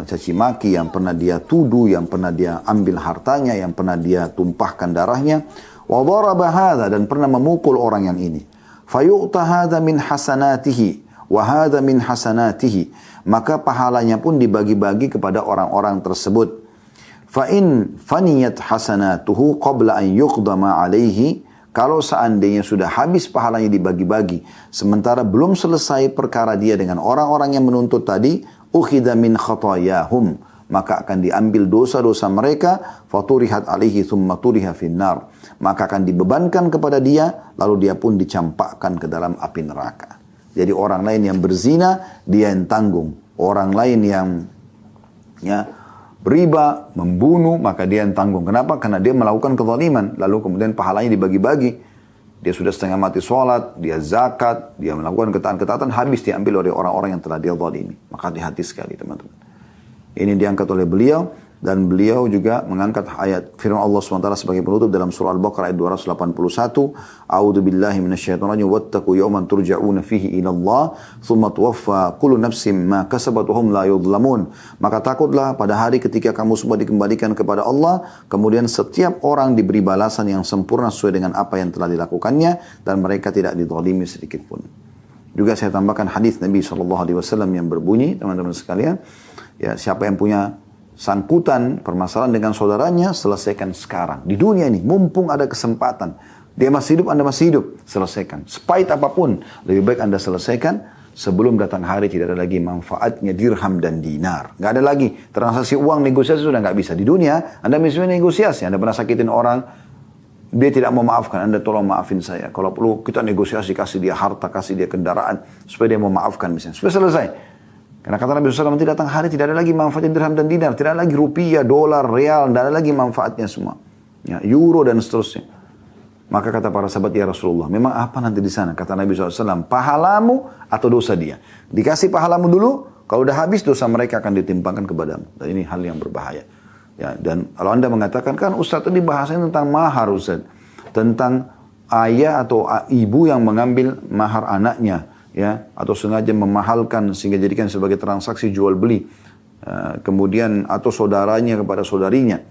Speaker 1: caci maki, yang pernah dia tuduh, yang pernah dia ambil hartanya, yang pernah dia tumpahkan darahnya. Wa daraba hadza, dan pernah memukul orang yang ini. Fayu'ta hadza min hasanatihi wa hadza min hasanatihi, maka pahalanya pun dibagi-bagi kepada orang-orang tersebut. Fa in faniyat hasanatuhu qabla an yuqdama alaihi, kalau seandainya sudah habis pahalanya dibagi-bagi, sementara belum selesai perkara dia dengan orang-orang yang menuntut tadi, ukhidha min khatayahum, maka akan diambil dosa-dosa mereka, faturihat alaihi thumma turiha finnar, maka akan dibebankan kepada dia, lalu dia pun dicampakkan ke dalam api neraka. Jadi orang lain yang berzina, dia yang tanggung. Orang lain yang beriba, membunuh, maka dia yang tanggung. Kenapa? Karena dia melakukan kezaliman, lalu kemudian pahalanya dibagi-bagi. Dia sudah setengah mati sholat, dia zakat, dia melakukan ketaatan-ketaatan, habis diambil oleh orang-orang yang telah dia zalimi. Maka hati-hati sekali teman-teman. Ini diangkat oleh beliau, dan beliau juga mengangkat ayat firman Allah SWT sebagai penutup dalam surah Al-Baqarah ayat 281. A'udzu billahi minasyaitonir rajim, wattaqu yawman turja'una fihi ila Allah, tsumma tuwaffa kullu nafsin ma kasabat wa hum la yudhlamun. Maka takutlah pada hari ketika kamu semua dikembalikan kepada Allah, kemudian setiap orang diberi balasan yang sempurna sesuai dengan apa yang telah dilakukannya, dan mereka tidak dizalimi sedikit pun. Juga saya tambahkan hadis Nabi SAW yang berbunyi, teman-teman sekalian, ya, siapa yang punya sangkutan permasalahan dengan saudaranya, selesaikan sekarang. Di dunia ini, mumpung ada kesempatan. Dia masih hidup, Anda masih hidup. Selesaikan. Sepahit apapun, lebih baik Anda selesaikan sebelum datang hari tidak ada lagi manfaatnya dirham dan dinar. Nggak ada lagi. Transaksi uang, negosiasi sudah nggak bisa. Di dunia, Anda misalnya negosiasi. Anda pernah sakitin orang, dia tidak mau maafkan. Anda tolong maafin saya. Kalau perlu kita negosiasi, kasih dia harta, kasih dia kendaraan, supaya dia mau maafkan misalnya. Supaya selesai. Karena kata Nabi SAW, nanti datang hari tidak ada lagi manfaatnya dirham dan dinar. Tidak ada lagi rupiah, dolar, real, tidak ada lagi manfaatnya semua. Ya, euro dan seterusnya. Maka kata para sahabat, ya Rasulullah, memang apa nanti di sana? Kata Nabi SAW, pahalamu atau dosa dia? Dikasih pahalamu dulu, kalau udah habis dosa mereka akan ditimpakan kepadamu. Dan ini hal yang berbahaya. Ya, dan kalau Anda mengatakan, kan Ustaz tadi bahasanya tentang mahar Ustaz. Tentang ayah atau ibu yang mengambil mahar anaknya. Ya, atau sengaja memahalkan sehingga jadikan sebagai transaksi jual beli, kemudian atau saudaranya kepada saudarinya,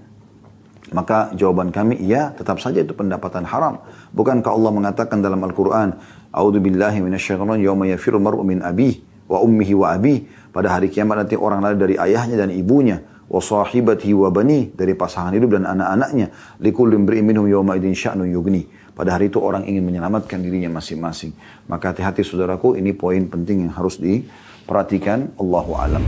Speaker 1: maka jawaban kami, ya, tetap saja itu pendapatan haram. Bukankah Allah mengatakan dalam Al-Quran, A'udzu billahi minasyaitonir rajim, yauma yafirru mar'u min abihi wa ummihi wa abihi, pada hari kiamat nanti orang lari dari ayahnya dan ibunya, wa sahibatihi wa bani, dari pasangan hidup dan anak-anaknya, likulli imri'in minhum yawma idzin sya'nun yughni. Pada hari itu orang ingin menyelamatkan dirinya masing-masing. Maka hati-hati saudaraku, ini poin penting yang harus diperhatikan. Allahu a'lam.